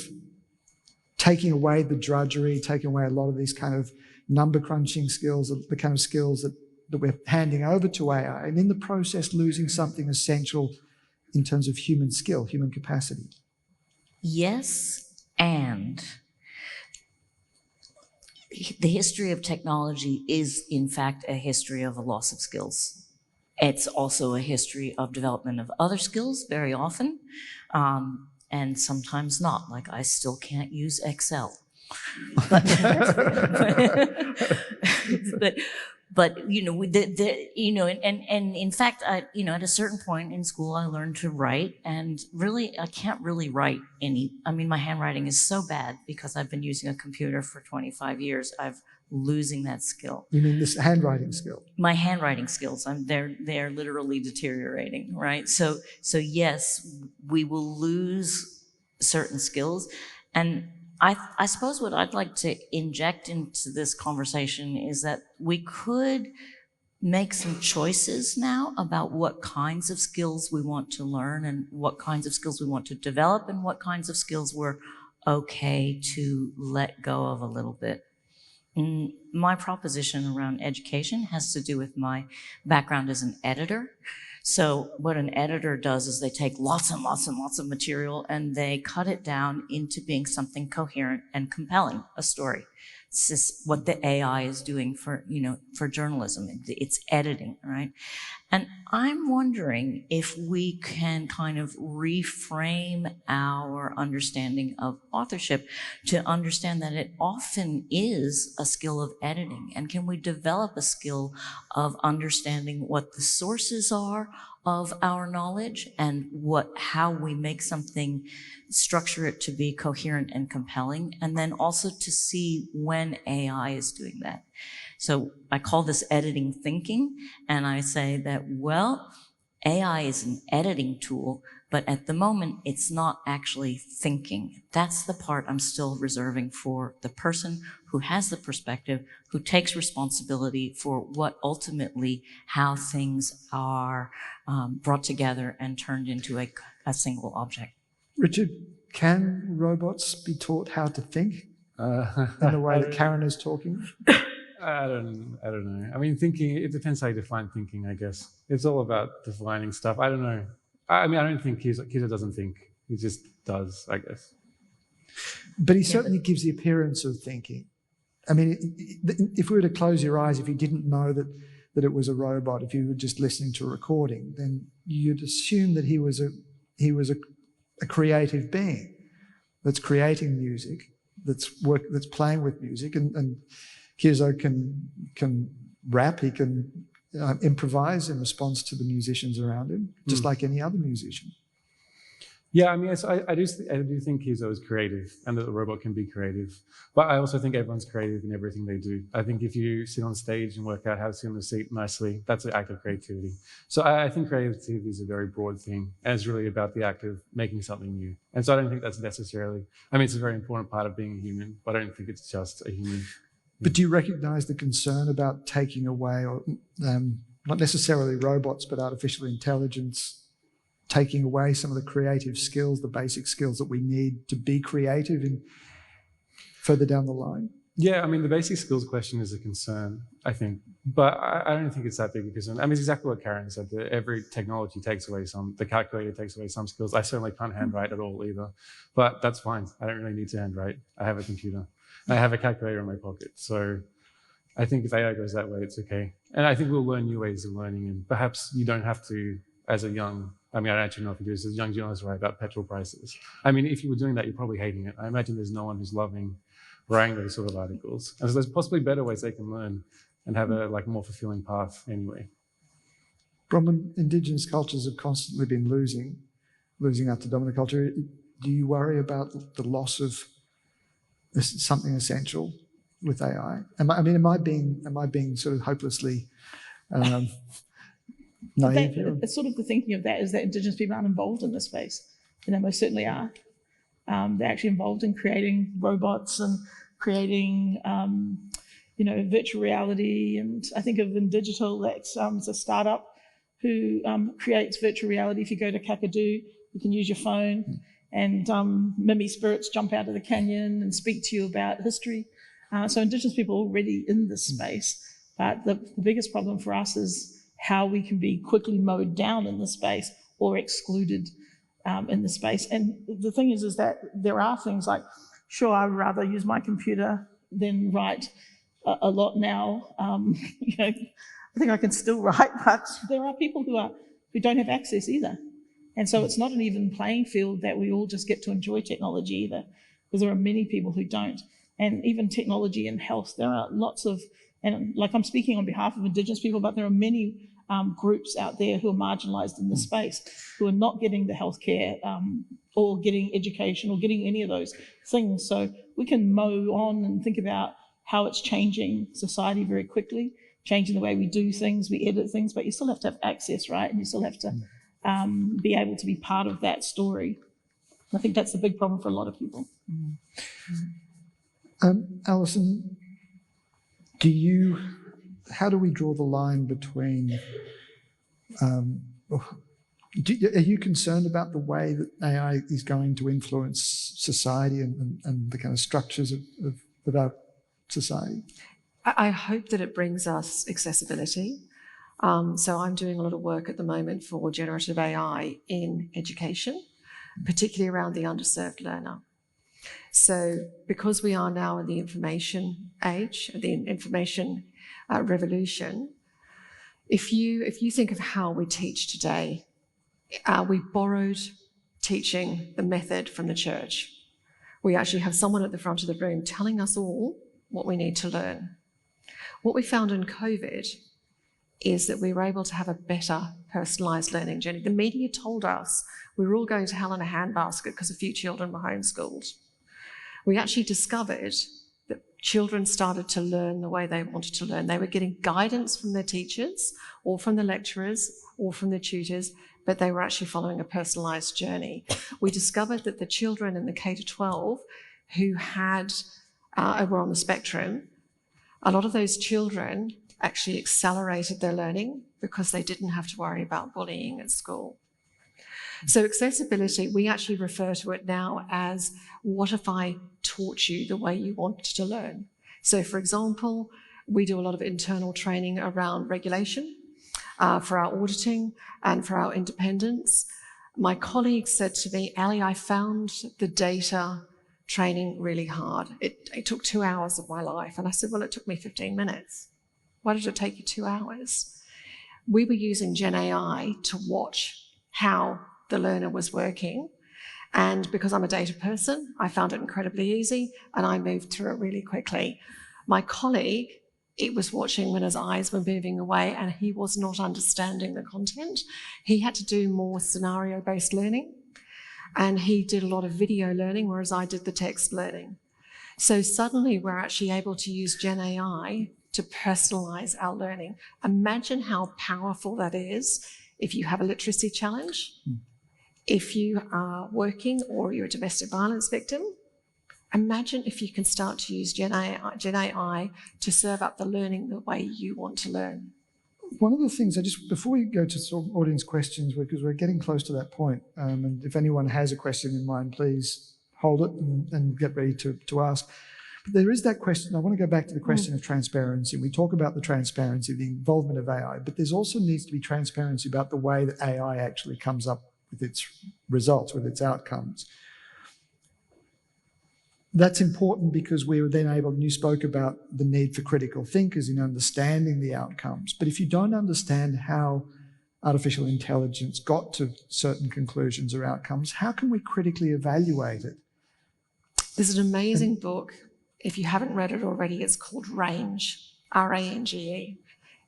taking away the drudgery, taking away a lot of these kind of number crunching skills, the kind of skills that we're handing over to AI, and in the process losing something essential in terms of human skill, human capacity? Yes, and the history of technology is, in fact, a history of a loss of skills. It's also a history of development of other skills very often, and sometimes not. Like, I still can't use Excel. But you know, and in fact, at a certain point in school, I learned to write, and really, I can't really write any. I mean, my handwriting is so bad because I've been using a computer for 25 years. I'm losing that skill. You mean this handwriting skill? My handwriting skills, they're literally deteriorating, right? So yes, we will lose certain skills, and I suppose what I'd like to inject into this conversation is that we could make some choices now about what kinds of skills we want to learn and what kinds of skills we want to develop and what kinds of skills we're okay to let go of a little bit. My proposition around education has to do with my background as an editor. So what an editor does is they take lots and lots and lots of material and they cut it down into being something coherent and compelling, a story. This is what the AI is doing for journalism. It's editing, right? And I'm wondering if we can kind of reframe our understanding of authorship to understand that it often is a skill of editing. And can we develop a skill of understanding what the sources are of our knowledge and how we make something, structure it to be coherent and compelling, and then also to see when AI is doing that. So I call this editing thinking, and I say that, well, AI is an editing tool, but at the moment, it's not actually thinking. That's the part I'm still reserving for the person who has the perspective, who takes responsibility for what ultimately, how things are brought together and turned into a single object. Richard, can robots be taught how to think in the way that Karen is talking? I don't know. I mean, thinking, it depends how you define thinking, I guess. It's all about defining stuff. I don't know. I mean, I don't think Kizo doesn't think. He just does, I guess. But he certainly gives the appearance of thinking. I mean, if we were to close your eyes, if you didn't know that it was a robot, if you were just listening to a recording, then you'd assume that he was a creative being that's creating music, that's playing with music, and Kizo can rap, he can improvise in response to the musicians around him, just like any other musician. Yeah, I mean, I do think Kizo is creative and that the robot can be creative. But I also think everyone's creative in everything they do. I think if you sit on stage and work out how to sit on the seat nicely, that's an act of creativity. So I think creativity is a very broad thing, and it's really about the act of making something new. And so I don't think that's necessarily, I mean, it's a very important part of being a human, but I don't think it's just a human. But do you recognise the concern about taking away, or not necessarily robots, but artificial intelligence, taking away some of the creative skills, the basic skills that we need to be creative in further down the line? Yeah, I mean, the basic skills question is a concern, I think. But I don't think it's that big a concern. I mean, it's exactly what Karen said, that every technology takes away the calculator takes away some skills. I certainly can't handwrite at all either. But that's fine. I don't really need to handwrite. I have a computer. I have a calculator in my pocket. So I think if AI goes that way, it's okay. And I think we'll learn new ways of learning. And perhaps you don't have to, as a young, I mean, I don't actually know if you do this, as a young journalist, write about petrol prices. I mean, if you were doing that, you're probably hating it. I imagine there's no one who's loving writing those sort of articles. And so there's possibly better ways they can learn and have a more fulfilling path anyway. Bronwyn, Indigenous cultures have constantly been losing out to dominant culture. Do you worry about the loss of something essential with AI? Am I being sort of hopelessly naive here? It's sort of the thinking of that is that Indigenous people aren't involved in this space. And they most certainly are. They're actually involved in creating robots and creating, virtual reality. And I think of Indigital, that's a startup who creates virtual reality. If you go to Kakadu, you can use your phone and Mimi spirits jump out of the canyon and speak to you about history. So Indigenous people are already in this space, but the biggest problem for us is how we can be quickly mowed down in the space or excluded in the space. And the thing is that there are things like, sure, I would rather use my computer than write a lot now. I think I can still write, but there are people who don't have access either. And so it's not an even playing field that we all just get to enjoy technology either, because there are many people who don't. And even technology in health, there are lots of, and like I'm speaking on behalf of Indigenous people, but there are many groups out there who are marginalised in this space, who are not getting the healthcare or getting education or getting any of those things. So we can mow on and think about how it's changing society very quickly, changing the way we do things, we edit things, but you still have to have access, right? And you still have to be able to be part of that story. I think that's the big problem for a lot of people. Alison, how do we draw the line between, are you concerned about the way that AI is going to influence society and the kind of structures of our society? I hope that it brings us accessibility. So I'm doing a lot of work at the moment for generative AI in education, particularly around the underserved learner. So because we are now in the information age, the information revolution, if you think of how we teach today, we borrowed teaching the method from the church. We actually have someone at the front of the room telling us all what we need to learn. What we found in COVID is that we were able to have a better personalised learning journey. The media told us we were all going to hell in a handbasket because a few children were homeschooled. We actually discovered that children started to learn the way they wanted to learn. They were getting guidance from their teachers or from the lecturers or from the tutors, but they were actually following a personalised journey. We discovered that the children in the K-12 who were on the spectrum, a lot of those children actually accelerated their learning because they didn't have to worry about bullying at school. So accessibility, we actually refer to it now as, what if I taught you the way you wanted to learn? So for example, we do a lot of internal training around regulation for our auditing and for our independence. My colleague said to me, Ali, I found the data training really hard. It took 2 hours of my life. And I said, well, it took me 15 minutes. Why did it take you 2 hours? We were using Gen AI to watch how the learner was working. And because I'm a data person, I found it incredibly easy and I moved through it really quickly. My colleague, it was watching when his eyes were moving away and he was not understanding the content. He had to do more scenario-based learning and he did a lot of video learning, whereas I did the text learning. So suddenly we're actually able to use Gen AI to personalize our learning. Imagine how powerful that is if you have a literacy challenge, if you are working or you're a domestic violence victim. Imagine if you can start to use Gen AI to serve up the learning the way you want to learn. One of the things, before we go to sort of audience questions, because we're getting close to that point, and if anyone has a question in mind, please hold it and get ready to ask. But there is that question. I want to go back to the question of transparency. We talk about the transparency, the involvement of AI, but there's also needs to be transparency about the way that AI actually comes up with its results, with its outcomes. That's important because we were then able, and you spoke about the need for critical thinkers in understanding the outcomes. But if you don't understand how artificial intelligence got to certain conclusions or outcomes, how can we critically evaluate it? There's an amazing book. If you haven't read it already, it's called Range, R-A-N-G-E.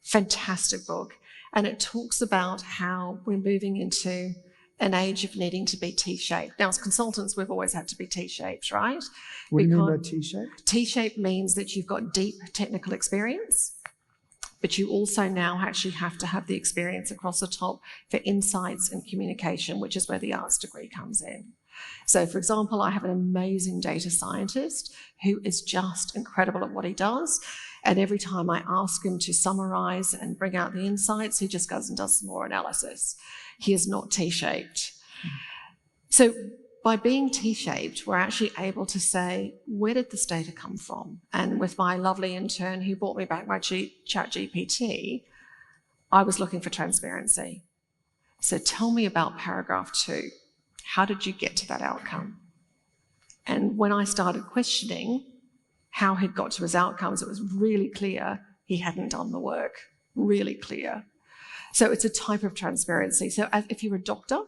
Fantastic book. And it talks about how we're moving into an age of needing to be T-shaped. Now, as consultants, we've always had to be T-shaped, right? What do you mean by T-shaped? T-shaped means that you've got deep technical experience, but you also now actually have to have the experience across the top for insights and communication, which is where the arts degree comes in. So, for example, I have an amazing data scientist who is just incredible at what he does. And every time I ask him to summarize and bring out the insights, he just goes and does some more analysis. He is not T-shaped. So by being T-shaped, we're actually able to say, where did this data come from? And with my lovely intern who brought me back my ChatGPT, I was looking for transparency. So tell me about paragraph 2. How did you get to that outcome? And when I started questioning how he'd got to his outcomes, it was really clear he hadn't done the work, really clear. So it's a type of transparency. So if you're a doctor,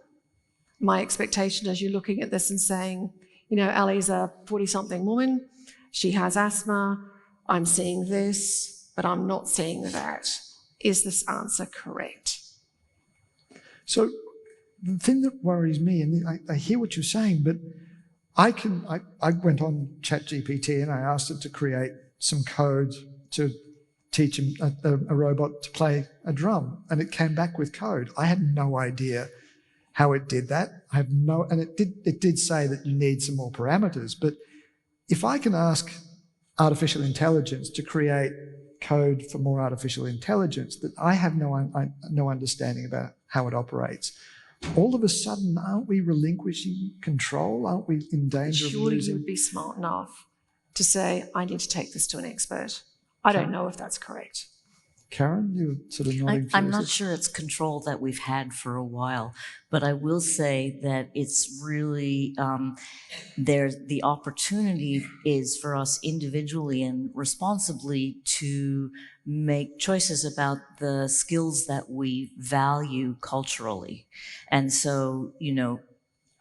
my expectation is you're looking at this and saying, you know, Ali's a 40-something woman, she has asthma, I'm seeing this, but I'm not seeing that. Is this answer correct? So the thing that worries me, and I hear what you're saying, but I went on ChatGPT and I asked it to create some code to teach a robot to play a drum, and it came back with code. I had no idea how it did that. And it did say that you need some more parameters, but if I can ask artificial intelligence to create code for more artificial intelligence that I have no understanding about how it operates, all of a sudden, aren't we relinquishing control? Aren't we in danger of losing? Surely you would be smart enough to say, I need to take this to an expert. I don't know if that's correct. Karen, you're sort of nodding. I'm not sure it's control that we've had for a while, but I will say that it's really, the opportunity is for us individually and responsibly to make choices about the skills that we value culturally. And so, you know,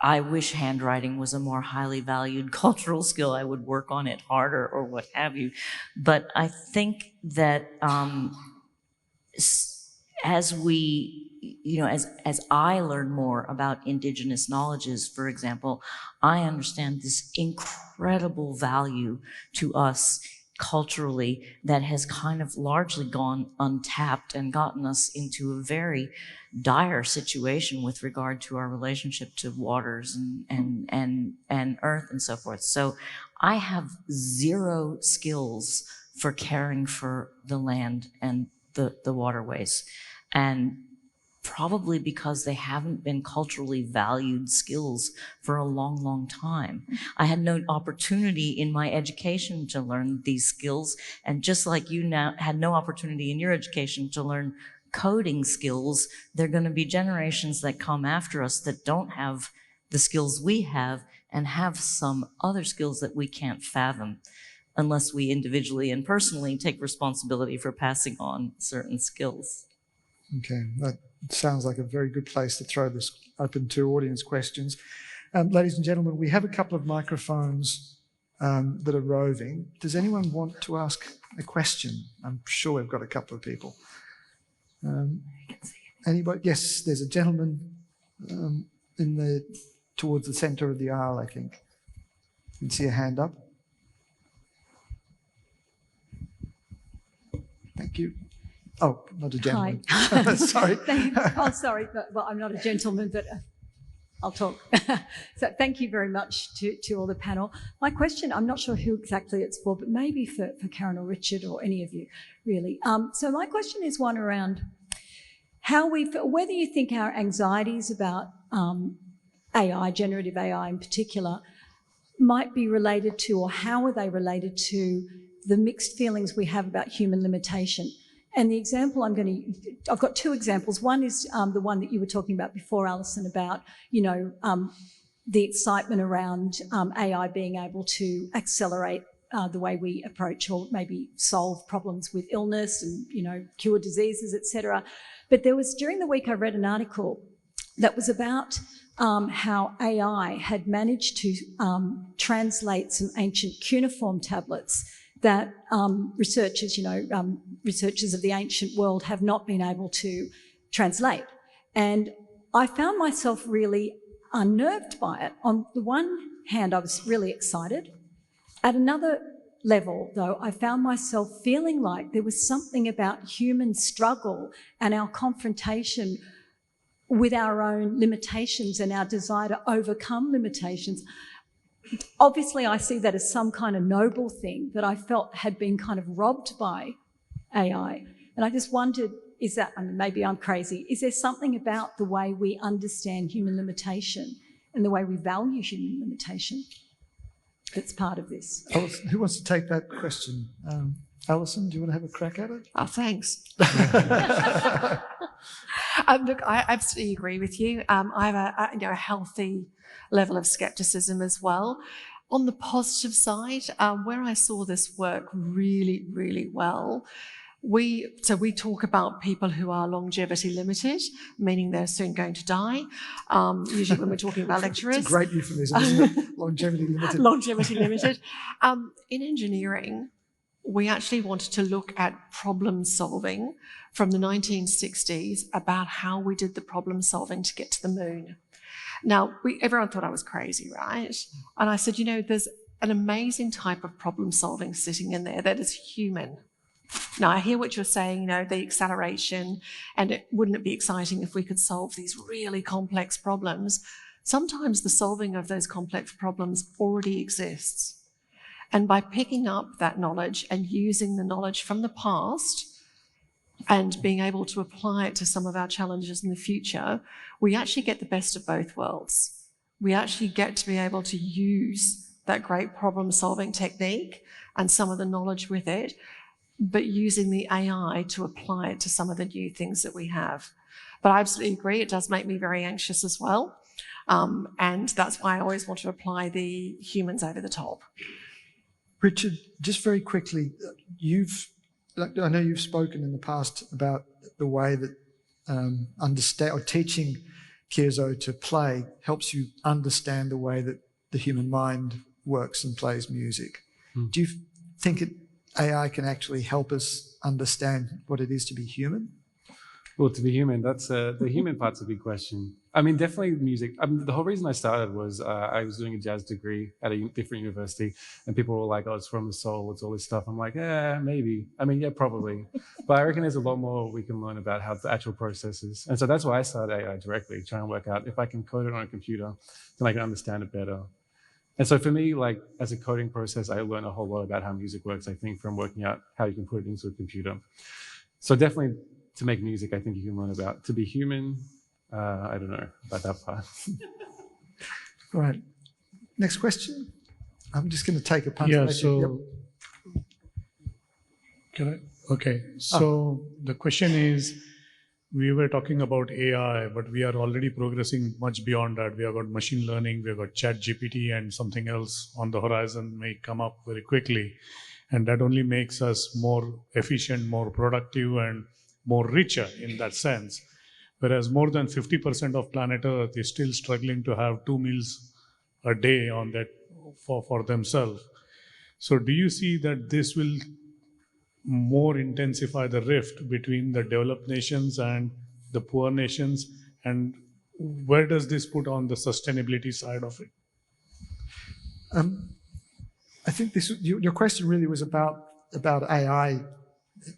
I wish handwriting was a more highly valued cultural skill. I would work on it harder or what have you. But I think that as we, you know, as I learn more about Indigenous knowledges, for example, I understand this incredible value to us culturally that has kind of largely gone untapped and gotten us into a very dire situation with regard to our relationship to waters and earth and so forth. So I have zero skills for caring for the land and the waterways, and probably because they haven't been culturally valued skills for a long, long time. I had no opportunity in my education to learn these skills, and just like you now had no opportunity in your education to learn coding skills, there are going to be generations that come after us that don't have the skills we have and have some other skills that we can't fathom unless we individually and personally take responsibility for passing on certain skills. Okay, that sounds like a very good place to throw this open to audience questions. Ladies and gentlemen, we have a couple of microphones that are roving. Does anyone want to ask a question? I'm sure we've got a couple of people. Anybody? Yes, there's a gentleman towards the centre of the aisle, I think. You can see a hand up. Thank you. Oh, not a gentleman. Hi. Sorry. Sorry, well, I'm not a gentleman, but I'll talk. So thank you very much to all the panel. My question, I'm not sure who exactly it's for, but maybe for Karen or Richard or any of you, really. So my question is one around whether you think our anxieties about AI, generative AI in particular, might be related to, or how are they related to, the mixed feelings we have about human limitation. And the example I've got two examples. One is the one that you were talking about before, Alison, about, you know, the excitement around AI being able to accelerate the way we approach or maybe solve problems with illness and, you know, cure diseases, etc. But during the week I read an article that was about how AI had managed to translate some ancient cuneiform tablets that researchers of the ancient world have not been able to translate. And I found myself really unnerved by it. On the one hand, I was really excited. At another level, though, I found myself feeling like there was something about human struggle and our confrontation with our own limitations and our desire to overcome limitations. Obviously, I see that as some kind of noble thing that I felt had been kind of robbed by AI. And I just wondered, maybe I'm crazy, is there something about the way we understand human limitation and the way we value human limitation that's part of this. Alison, who wants to take that question? Alison, do you want to have a crack at it? Oh, thanks. Look, I absolutely agree with you. I have a healthy level of skepticism as well. On the positive side, where I saw this work really, really well, we talk about people who are longevity limited, meaning they're soon going to die. Usually when we're talking about lecturers. It's a great euphemism, isn't it? Longevity limited. Longevity limited. In engineering, we actually wanted to look at problem solving from the 1960s about how we did the problem solving to get to the moon. Now, everyone thought I was crazy, right? And I said, there's an amazing type of problem solving sitting in there that is human. Now, I hear what you're saying, the acceleration, and wouldn't it be exciting if we could solve these really complex problems? Sometimes the solving of those complex problems already exists. And by picking up that knowledge and using the knowledge from the past and being able to apply it to some of our challenges in the future, we actually get the best of both worlds. We actually get to be able to use that great problem-solving technique and some of the knowledge with it, but using the AI to apply it to some of the new things that we have. But I absolutely agree, it does make me very anxious as well. And that's why I always want to apply the humans over the top. Richard, just very quickly, I know you've spoken in the past about the way that understand or teaching Kizo to play helps you understand the way that the human mind works and plays music. Do you think AI can actually help us understand what it is to be human? Well, to be human, that's the human part's a big question. I mean, definitely music. The whole reason I started was I was doing a jazz degree at a different university, and people were like, "Oh, it's from the soul. It's all this stuff." I'm like, maybe. I mean, yeah, probably. But I reckon there's a lot more we can learn about how the actual process is. And so that's why I started AI directly, trying to work out if I can code it on a computer, then I can understand it better. And so for me, like as a coding process, I learned a whole lot about how music works, I think, from working out how you can put it into a computer. So definitely to make music, I think you can learn about. To be human, I don't know about that part. All right. Next question. I'm just going to take a punch. Yeah, so can I? Okay. So the question is, we were talking about AI, but we are already progressing much beyond that. We have got machine learning, we have got ChatGPT, and something else on the horizon may come up very quickly. And that only makes us more efficient, more productive, and more richer in that sense. Whereas more than 50% of planet Earth is still struggling to have 2 meals a day on that for themselves. So do you see that this will more intensify the rift between the developed nations and the poor nations? And where does this put on the sustainability side of it? I think your question really was about AI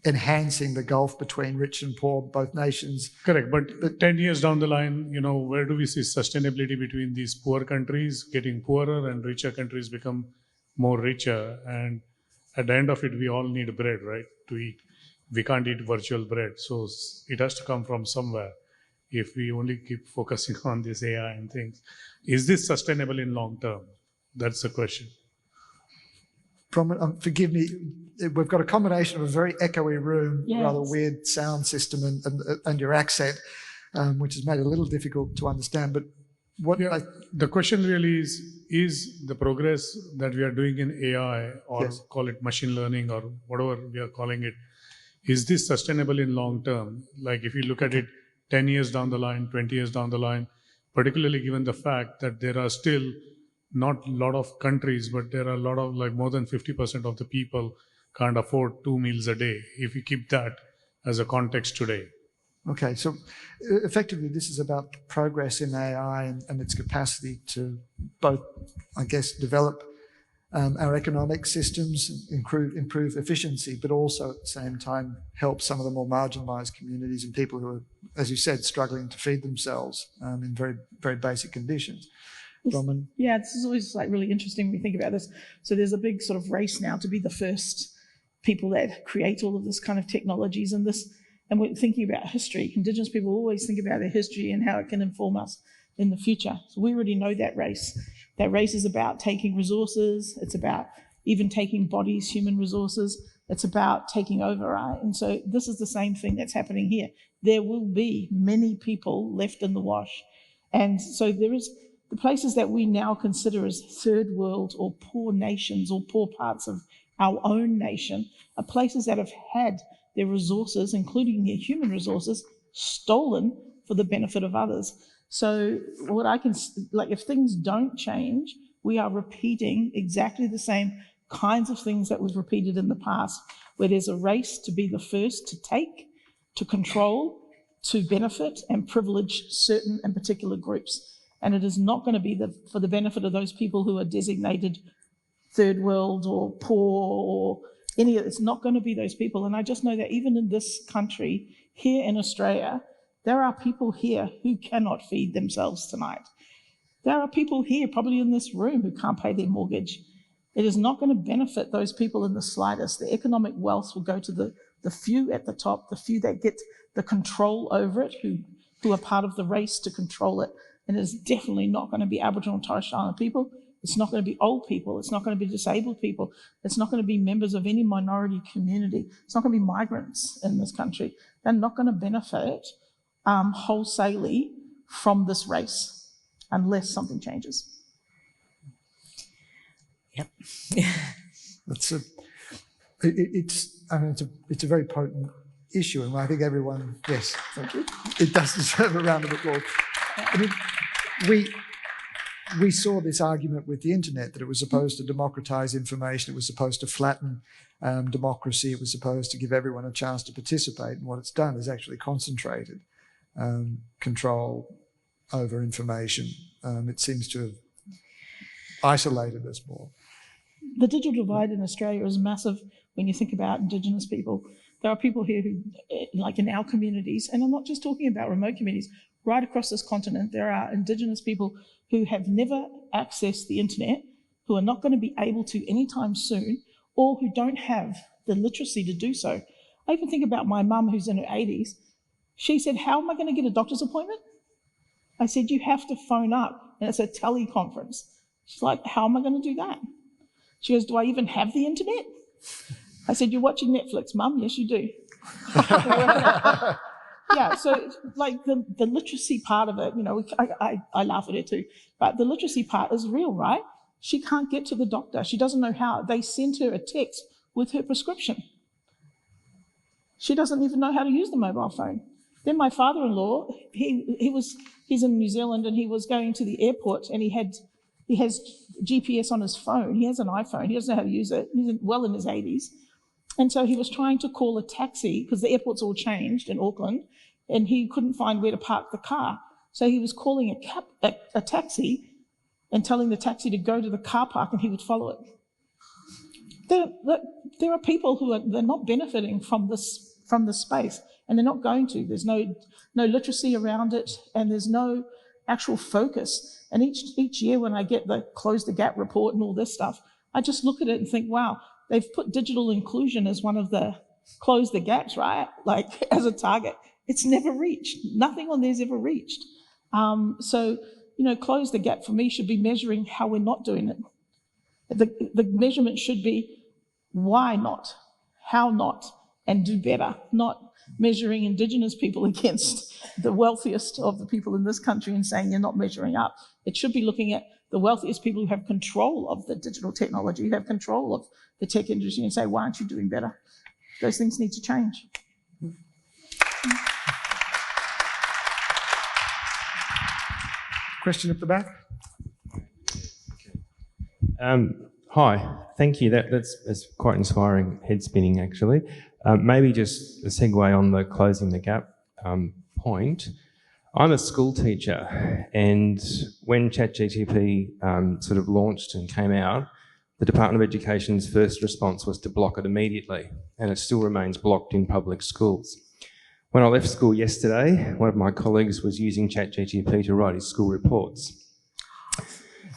enhancing the gulf between rich and poor, both nations. Correct, but 10 years down the line, where do we see sustainability between these poor countries getting poorer and richer countries become more richer? And at the end of it, we all need bread, right, to eat. We can't eat virtual bread, so it has to come from somewhere if we only keep focusing on this AI and things. Is this sustainable in long term? That's the question. Forgive me, we've got a combination of a very echoey room, Yes. rather weird sound system and your accent, which has made it a little difficult to understand. But the question really is the progress that we are doing in AI, or Yes. call it machine learning or whatever we are calling it, is this sustainable in long term? Like if you look at it 10 years down the line, 20 years down the line, particularly given the fact that there are still not a lot of countries, but there are a lot of, like more than 50% of the people can't afford 2 meals a day, if you keep that as a context today. Okay, so effectively this is about progress in AI and its capacity to both, I guess, develop our economic systems, improve efficiency, but also at the same time help some of the more marginalised communities and people who are, as you said, struggling to feed themselves in very, very basic conditions. Bronwyn? Yeah, this is always like really interesting when we think about this. So there's a big sort of race now to be the first people that create all of this kind of technologies and we're thinking about history. Indigenous people always think about their history and how it can inform us. in the future. So we already know that race. That race is about taking resources. It's about even taking bodies, human resources. It's about taking over, right? And so this is the same thing that's happening here. There will be many people left in the wash. And so there is the places that we now consider as third world or poor nations or poor parts of our own nation are places that have had their resources, including their human resources, stolen for the benefit of others. So what I can, like, if things don't change, we are repeating exactly the same kinds of things that was repeated in the past, where there's a race to be the first to take, to control, to benefit and privilege certain and particular groups. And it is not going to be for the benefit of those people who are designated third world or poor or any of it. It's not going to be those people. And I just know that even in this country, here in Australia, there are people here who cannot feed themselves tonight. There are people here, probably in this room, who can't pay their mortgage. It is not going to benefit those people in the slightest. The economic wealth will go to the few at the top, the few that get the control over it, who are part of the race to control it. And it's definitely not going to be Aboriginal and Torres Strait Islander people. It's not going to be old people. It's not going to be disabled people. It's not going to be members of any minority community. It's not going to be migrants in this country. They're not going to benefit wholesalely from this race unless something changes. Yep. It's a very potent issue, and I think everyone, yes, thank you. It does deserve a round of applause. I mean, we saw this argument with the internet that it was supposed to democratize information, it was supposed to flatten democracy, it was supposed to give everyone a chance to participate, and what it's done is actually concentrated control over information. It seems to have isolated us more. The digital divide in Australia is massive when you think about Indigenous people. There are people here who, like in our communities, and I'm not just talking about remote communities, right across this continent, there are Indigenous people who have never accessed the internet, who are not going to be able to anytime soon, or who don't have the literacy to do so. I even think about my mum who's in her 80s. She said, how am I going to get a doctor's appointment? I said, you have to phone up, and it's a teleconference. She's like, how am I going to do that? She goes, do I even have the internet? I said, you're watching Netflix, Mum? Yes, you do. Yeah, so like the literacy part of it, you know, I laugh at it too, but the literacy part is real, right? She can't get to the doctor. She doesn't know how. They sent her a text with her prescription. She doesn't even know how to use the mobile phone. Then my father-in-law, he's in New Zealand, and he was going to the airport, and he has GPS on his phone. He has an iPhone. He doesn't know how to use it. He's well in his 80s. And so he was trying to call a taxi because the airport's all changed in Auckland, and he couldn't find where to park the car. So he was calling a taxi and telling the taxi to go to the car park, and he would follow it. There are people they're not benefiting from this space, and they're not going to. There's no literacy around it, and there's no actual focus. And each year when I get the Close the Gap report and all this stuff, I just look at it and think, wow, they've put digital inclusion as one of the close the gaps, right? Like as a target. It's never reached. Nothing on there's ever reached. So, you know, close the gap for me should be measuring how we're not doing it. The measurement should be why not, how not, and do better, not measuring Indigenous people against the wealthiest of the people in this country and saying you're not measuring up. It should be looking at the wealthiest people who have control of the digital technology, who have control of the tech industry, and say, why aren't you doing better? Those things need to change. Question at the back. Hi, thank you. That's quite inspiring, head spinning actually. Maybe just a segue on the closing the gap point. I'm a school teacher, and when ChatGPT sort of launched and came out, the Department of Education's first response was to block it immediately, and it still remains blocked in public schools. When I left school yesterday, one of my colleagues was using ChatGPT to write his school reports.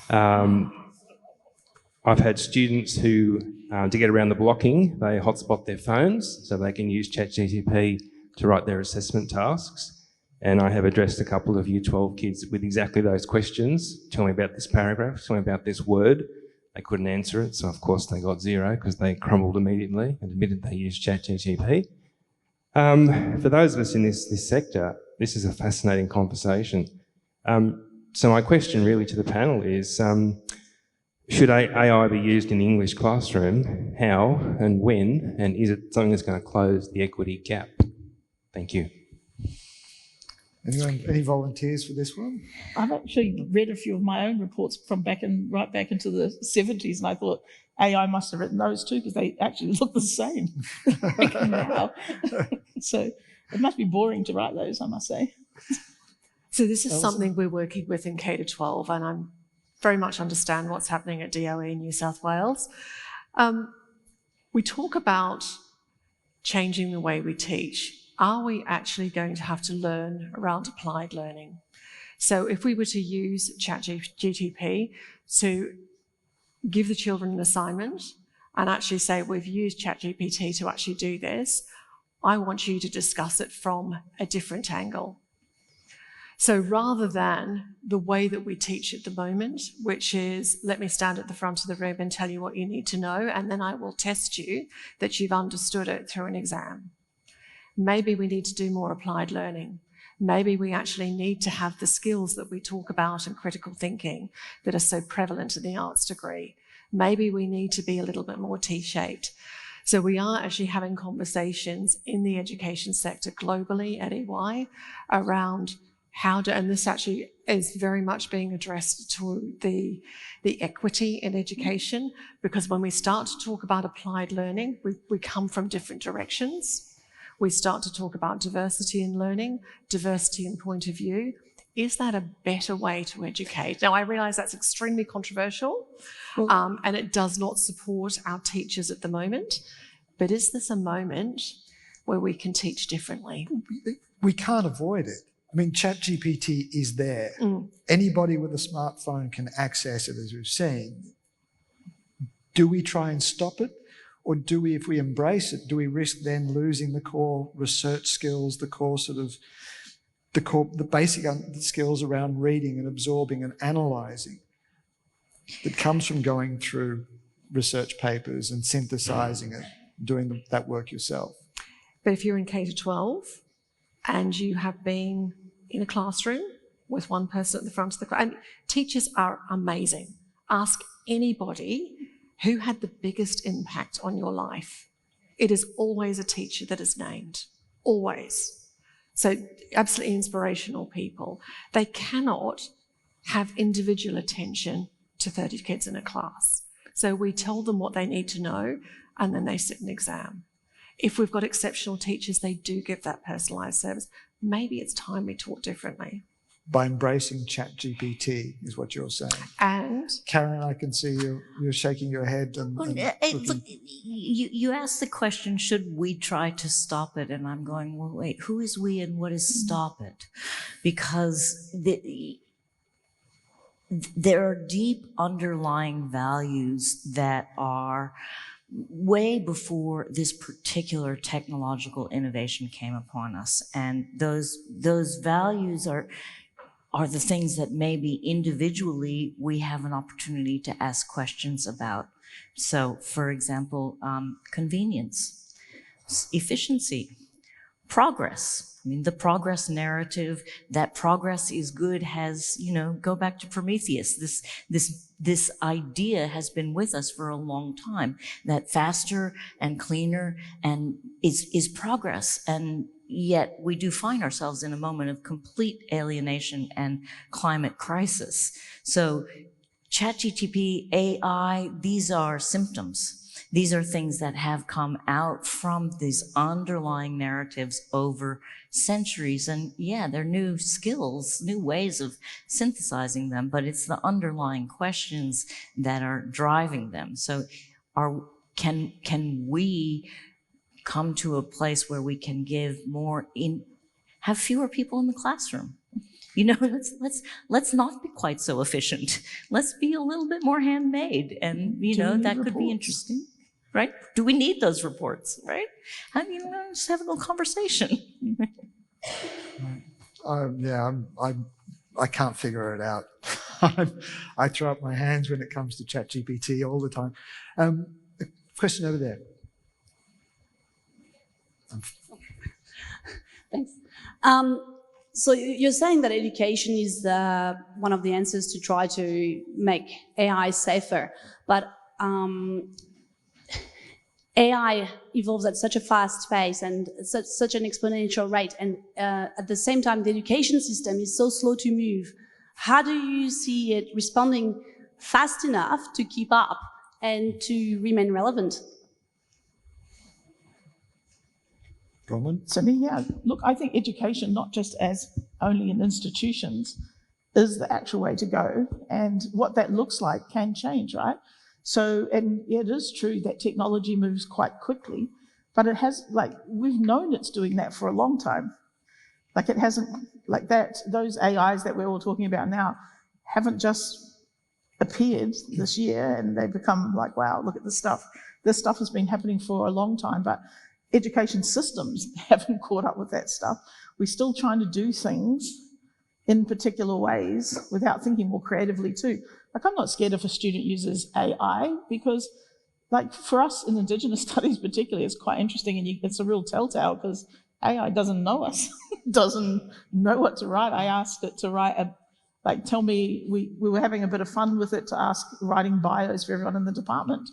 I've had students who, to get around the blocking, they hotspot their phones so they can use ChatGPT to write their assessment tasks. And I have addressed a couple of Year 12 kids with exactly those questions. Tell me about this paragraph, tell me about this word. They couldn't answer it, so of course they got 0 because they crumbled immediately and admitted they used ChatGPT. For those of us in this sector, this is a fascinating conversation. So my question really to the panel is, should AI be used in the English classroom? How and when? And is it something that's going to close the equity gap? Thank you. Anyone, any volunteers for this one? I've actually read a few of my own reports from right back into the 70s, and I thought AI must have written those too, because they actually look the same now. So it must be boring to write those, I must say. So this is something we're working with in K-12, and I very much understand what's happening at DOE in New South Wales. We talk about changing the way we teach. Are we actually going to have to learn around applied learning? So if we were to use ChatGPT to give the children an assignment and actually say, we've used ChatGPT to actually do this, I want you to discuss it from a different angle. So rather than the way that we teach at the moment, which is, let me stand at the front of the room and tell you what you need to know, and then I will test you that you've understood it through an exam. Maybe we need to do more applied learning. Maybe we actually need to have the skills that we talk about in critical thinking that are so prevalent in the arts degree. Maybe we need to be a little bit more T-shaped. So we are actually having conversations in the education sector globally at EY around how to, and this actually is very much being addressed to the equity in education, because when we start to talk about applied learning, we come from different directions. We start to talk about diversity in learning, diversity in point of view. Is that a better way to educate? Now, I realise that's extremely controversial, and it does not support our teachers at the moment, but is this a moment where we can teach differently? We can't avoid it. I mean, ChatGPT is there. Anybody with a smartphone can access it, as we've seen. Do we try and stop it? Or do we, if we embrace it, do we risk then losing the core research skills, the core sort of, the basic skills around reading and absorbing and analysing that comes from going through research papers and synthesising it, doing that work yourself? But if you're in K-12 and you have been in a classroom with one person at the front of the class, and teachers are amazing. Ask anybody who had the biggest impact on your life. It is always a teacher that is named, always. So absolutely inspirational people. They cannot have individual attention to 30 kids in a class. So we tell them what they need to know, and then they sit an exam. If we've got exceptional teachers, they do give that personalised service. Maybe it's time we talk differently. By embracing ChatGPT is what you're saying. And Karen, I can see you're shaking your head. Look, you asked the question, should we try to stop it? And I'm going, well, wait, who is we and what is stop it? Because there are deep underlying values that are way before this particular technological innovation came upon us. And those values are the things that maybe individually we have an opportunity to ask questions about. So, for example, convenience, efficiency, progress. I mean, the progress narrative, that progress is good has, go back to Prometheus. This idea has been with us for a long time, that faster and cleaner and is progress. And yet we do find ourselves in a moment of complete alienation and climate crisis. So ChatGPT, AI, these are symptoms. These are things that have come out from these underlying narratives over centuries. And yeah, they're new skills, new ways of synthesizing them, but it's the underlying questions that are driving them. So can we come to a place where we can give more have fewer people in the classroom? Let's not be quite so efficient. Let's be a little bit more handmade, and that could be interesting, right? Do we need those reports, right? I mean, just have a little conversation. I can't figure it out. I throw up my hands when it comes to ChatGPT all the time. A question over there. Thanks. So you're saying that education is one of the answers to try to make AI safer, but AI evolves at such a fast pace and such an exponential rate, and at the same time the education system is so slow to move. How do you see it responding fast enough to keep up and to remain relevant? Bronwyn? So look, I think education, not just as only in institutions, is the actual way to go, and what that looks like can change, right? So, and it is true that technology moves quite quickly, but it has, we've known it's doing that for a long time. It hasn't, those AIs that we're all talking about now haven't just appeared this year and they've become wow, look at this stuff. This stuff has been happening for a long time, but education systems haven't caught up with that stuff. We're still trying to do things in particular ways without thinking more creatively too. I'm not scared if a student uses AI because for us in Indigenous studies particularly, it's quite interesting, and it's a real telltale because AI doesn't know us, doesn't know what to write. I asked it to write tell me, we were having a bit of fun with it to ask writing bios for everyone in the department.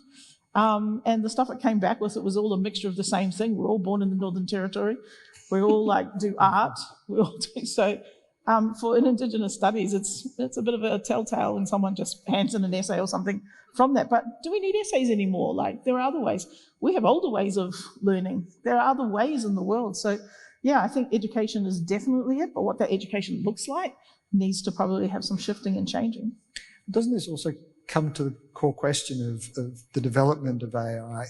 And the stuff it came back with, it was all a mixture of the same thing. We're all born in the Northern Territory. We all do art. We all do so. For in Indigenous studies, it's a bit of a telltale when someone just hands in an essay or something from that. But do we need essays anymore? There are other ways. We have older ways of learning. There are other ways in the world. So yeah, I think education is definitely it, but what that education looks like needs to probably have some shifting and changing. Doesn't this also come to the core question of the development of AI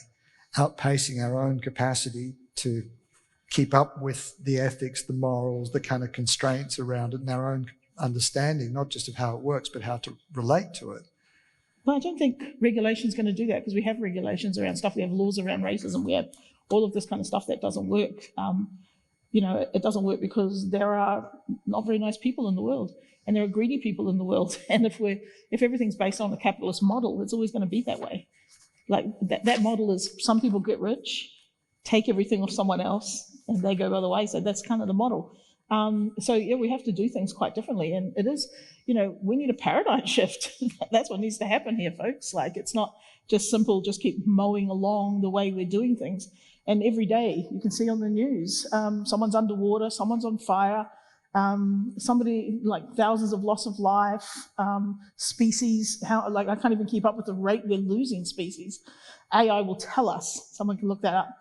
outpacing our own capacity to keep up with the ethics, the morals, the kind of constraints around it, and our own understanding, not just of how it works, but how to relate to it? Well, I don't think regulation is going to do that because we have regulations around stuff. We have laws around racism. We have all of this kind of stuff that doesn't work. It doesn't work because there are not very nice people in the world, and there are greedy people in the world. And if everything's based on a capitalist model, it's always going to be that way. That model is some people get rich, take everything off someone else, and they go by the way. So that's kind of the model. So yeah, we have to do things quite differently. And it is, we need a paradigm shift. That's what needs to happen here, folks. It's not just simple, just keep mowing along the way we're doing things. And every day you can see on the news, someone's underwater, someone's on fire, somebody, thousands of loss of life, species, I can't even keep up with the rate we're losing species. AI will tell us, someone can look that up,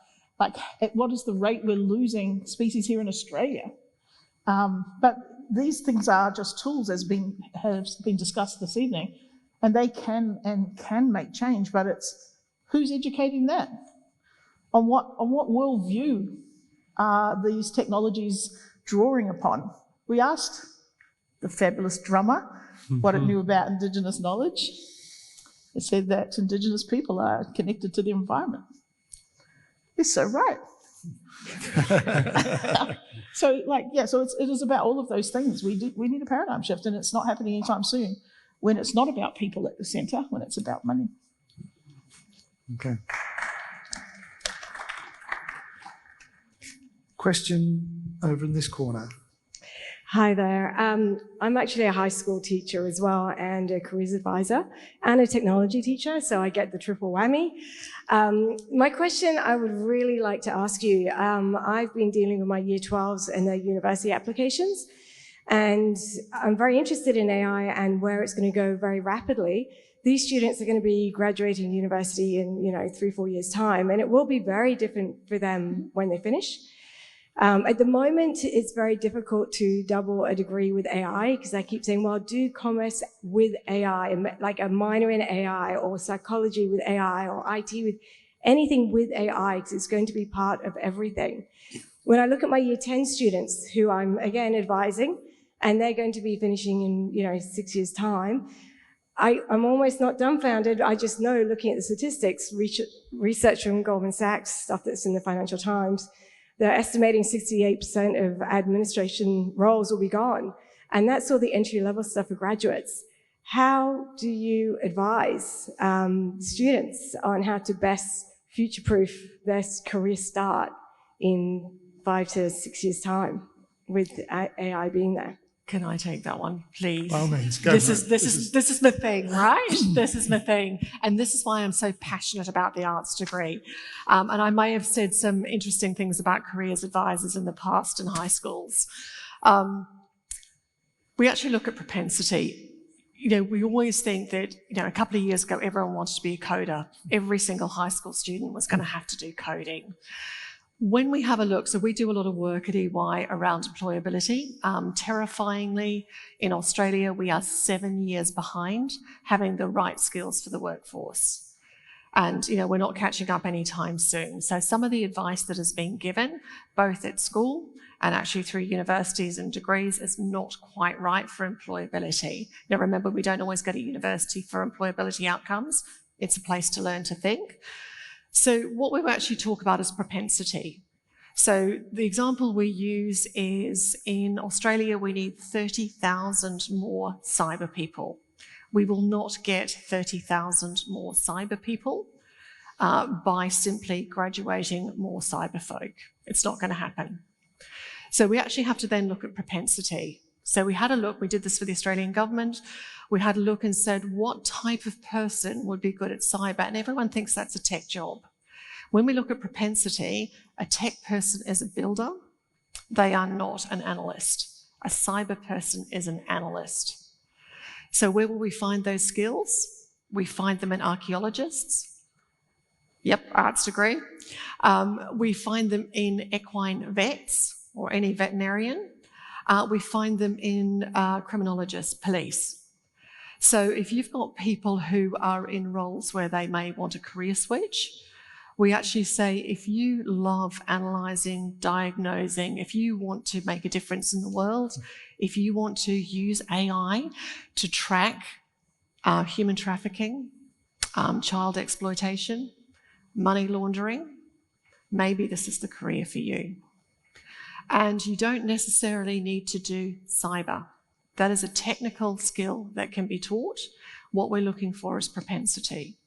what is the rate we're losing species here in Australia? But these things are just tools, as has been discussed this evening, and they can make change, but it's who's educating that? On what worldview are these technologies drawing upon? We asked the fabulous drummer what it knew about Indigenous knowledge. It said that Indigenous people are connected to the environment. He's so right. So it is about all of those things. We need a paradigm shift, and it's not happening anytime soon when it's not about people at the centre, when it's about money. Okay. Question over in this corner. Hi there. I'm actually a high school teacher as well, and a careers advisor, and a technology teacher, so I get the triple whammy. My question I would really like to ask you, I've been dealing with my year 12s and their university applications, and I'm very interested in AI and where it's going to go very rapidly. These students are going to be graduating university in 3-4 years' time, and it will be very different for them when they finish. At the moment, it's very difficult to double a degree with AI because I keep saying, well, do commerce with AI, like a minor in AI, or psychology with AI, or IT with anything with AI, because it's going to be part of everything. When I look at my year 10 students who I'm again advising, and they're going to be finishing in 6 years' time, I'm almost not dumbfounded. I just know, looking at the statistics, research from Goldman Sachs, stuff that's in the Financial Times, They're estimating 68% of administration roles will be gone. And that's all the entry-level stuff for graduates. How do you advise students on how to best future-proof their career start in 5 to 6 years' time with AI being there? Can I take that one, please? By all means, This is my thing, right? This is my thing. And this is why I'm so passionate about the arts degree. And I may have said some interesting things about careers advisors in the past in high schools. We actually look at propensity. You know, we always think that, you know, a couple of years ago, everyone wanted to be a coder. Every single high school student was going to have to do coding. When we have a look, so we do a lot of work at EY around employability. Terrifyingly, in Australia, we are 7 years behind having the right skills for the workforce. And, you know, we're not catching up anytime soon. So some of the advice that has been given, both at school and actually through universities and degrees, is not quite right for employability. Now, remember, we don't always go to university for employability outcomes. It's a place to learn to think. So what we actually talk about is propensity. So the example we use is in Australia, we need 30,000 more cyber people. We will not get 30,000 more cyber people by simply graduating more cyber folk. It's not going to happen. So we actually have to then look at propensity. So we had a look, we did this for the Australian government. We had a look and said, what type of person would be good at cyber? And everyone thinks that's a tech job. When we look at propensity, a tech person is a builder. They are not an analyst. A cyber person is an analyst. So where will we find those skills? We find them in archaeologists. Yep, arts degree. We find them in equine vets or any veterinarian. We find them in criminologists, police. So if you've got people who are in roles where they may want a career switch, we actually say if you love analysing, diagnosing, if you want to make a difference in the world, if you want to use AI to track human trafficking, child exploitation, money laundering, maybe this is the career for you. And you don't necessarily need to do cyber. That is a technical skill that can be taught. What we're looking for is propensity.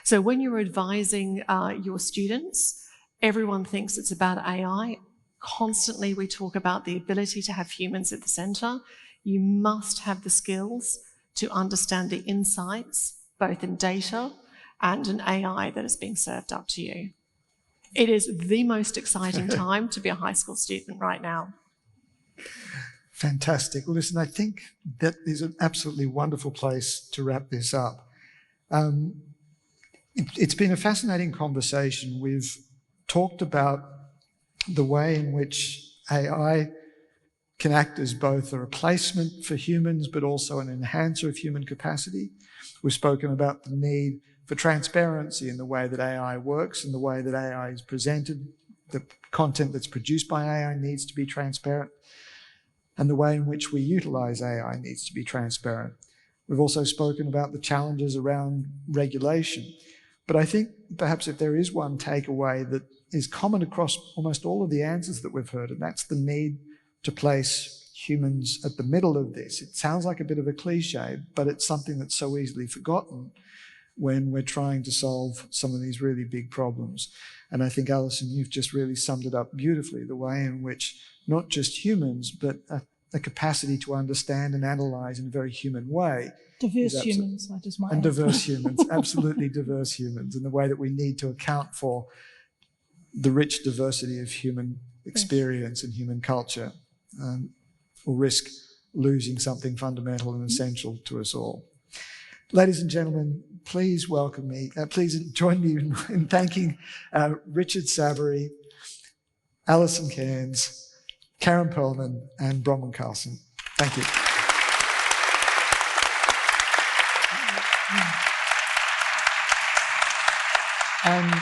So when you're advising your students, everyone thinks it's about AI. Constantly we talk about the ability to have humans at the centre. You must have the skills to understand the insights, both in data and in AI that is being served up to you. It is the most exciting time to be a high school student right now. Fantastic. Well, listen, I think that is an absolutely wonderful place to wrap this up. It's been a fascinating conversation. We've talked about the way in which AI can act as both a replacement for humans, but also an enhancer of human capacity. We've spoken about the need for transparency in the way that AI works and the way that AI is presented. The content that's produced by AI needs to be transparent, and the way in which we utilize AI needs to be transparent. We've also spoken about the challenges around regulation. But I think perhaps if there is one takeaway that is common across almost all of the answers that we've heard, and that's the need to place humans at the middle of this. It sounds like a bit of a cliche, but it's something that's so easily forgotten when we're trying to solve some of these really big problems. And I think, Alison, you've just really summed it up beautifully, the way in which not just humans, but a capacity to understand and analyse in a very human way. Diverse humans, I just might And add. diverse humans, absolutely diverse humans, and the way that we need to account for the rich diversity of human experience and human culture, will risk losing something fundamental and essential to us all. Ladies and gentlemen, please welcome me, please join me in thanking Richard Savery, Alison Cairns, Karen Pearlman, and Bronwyn Carlson. Thank you. And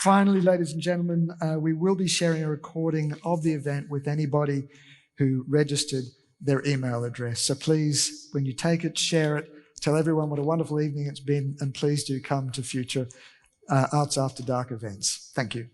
finally, ladies and gentlemen, we will be sharing a recording of the event with anybody who registered their email address. So please, when you take it, share it, tell everyone what a wonderful evening it's been, and please do come to future Arts After Dark events. Thank you.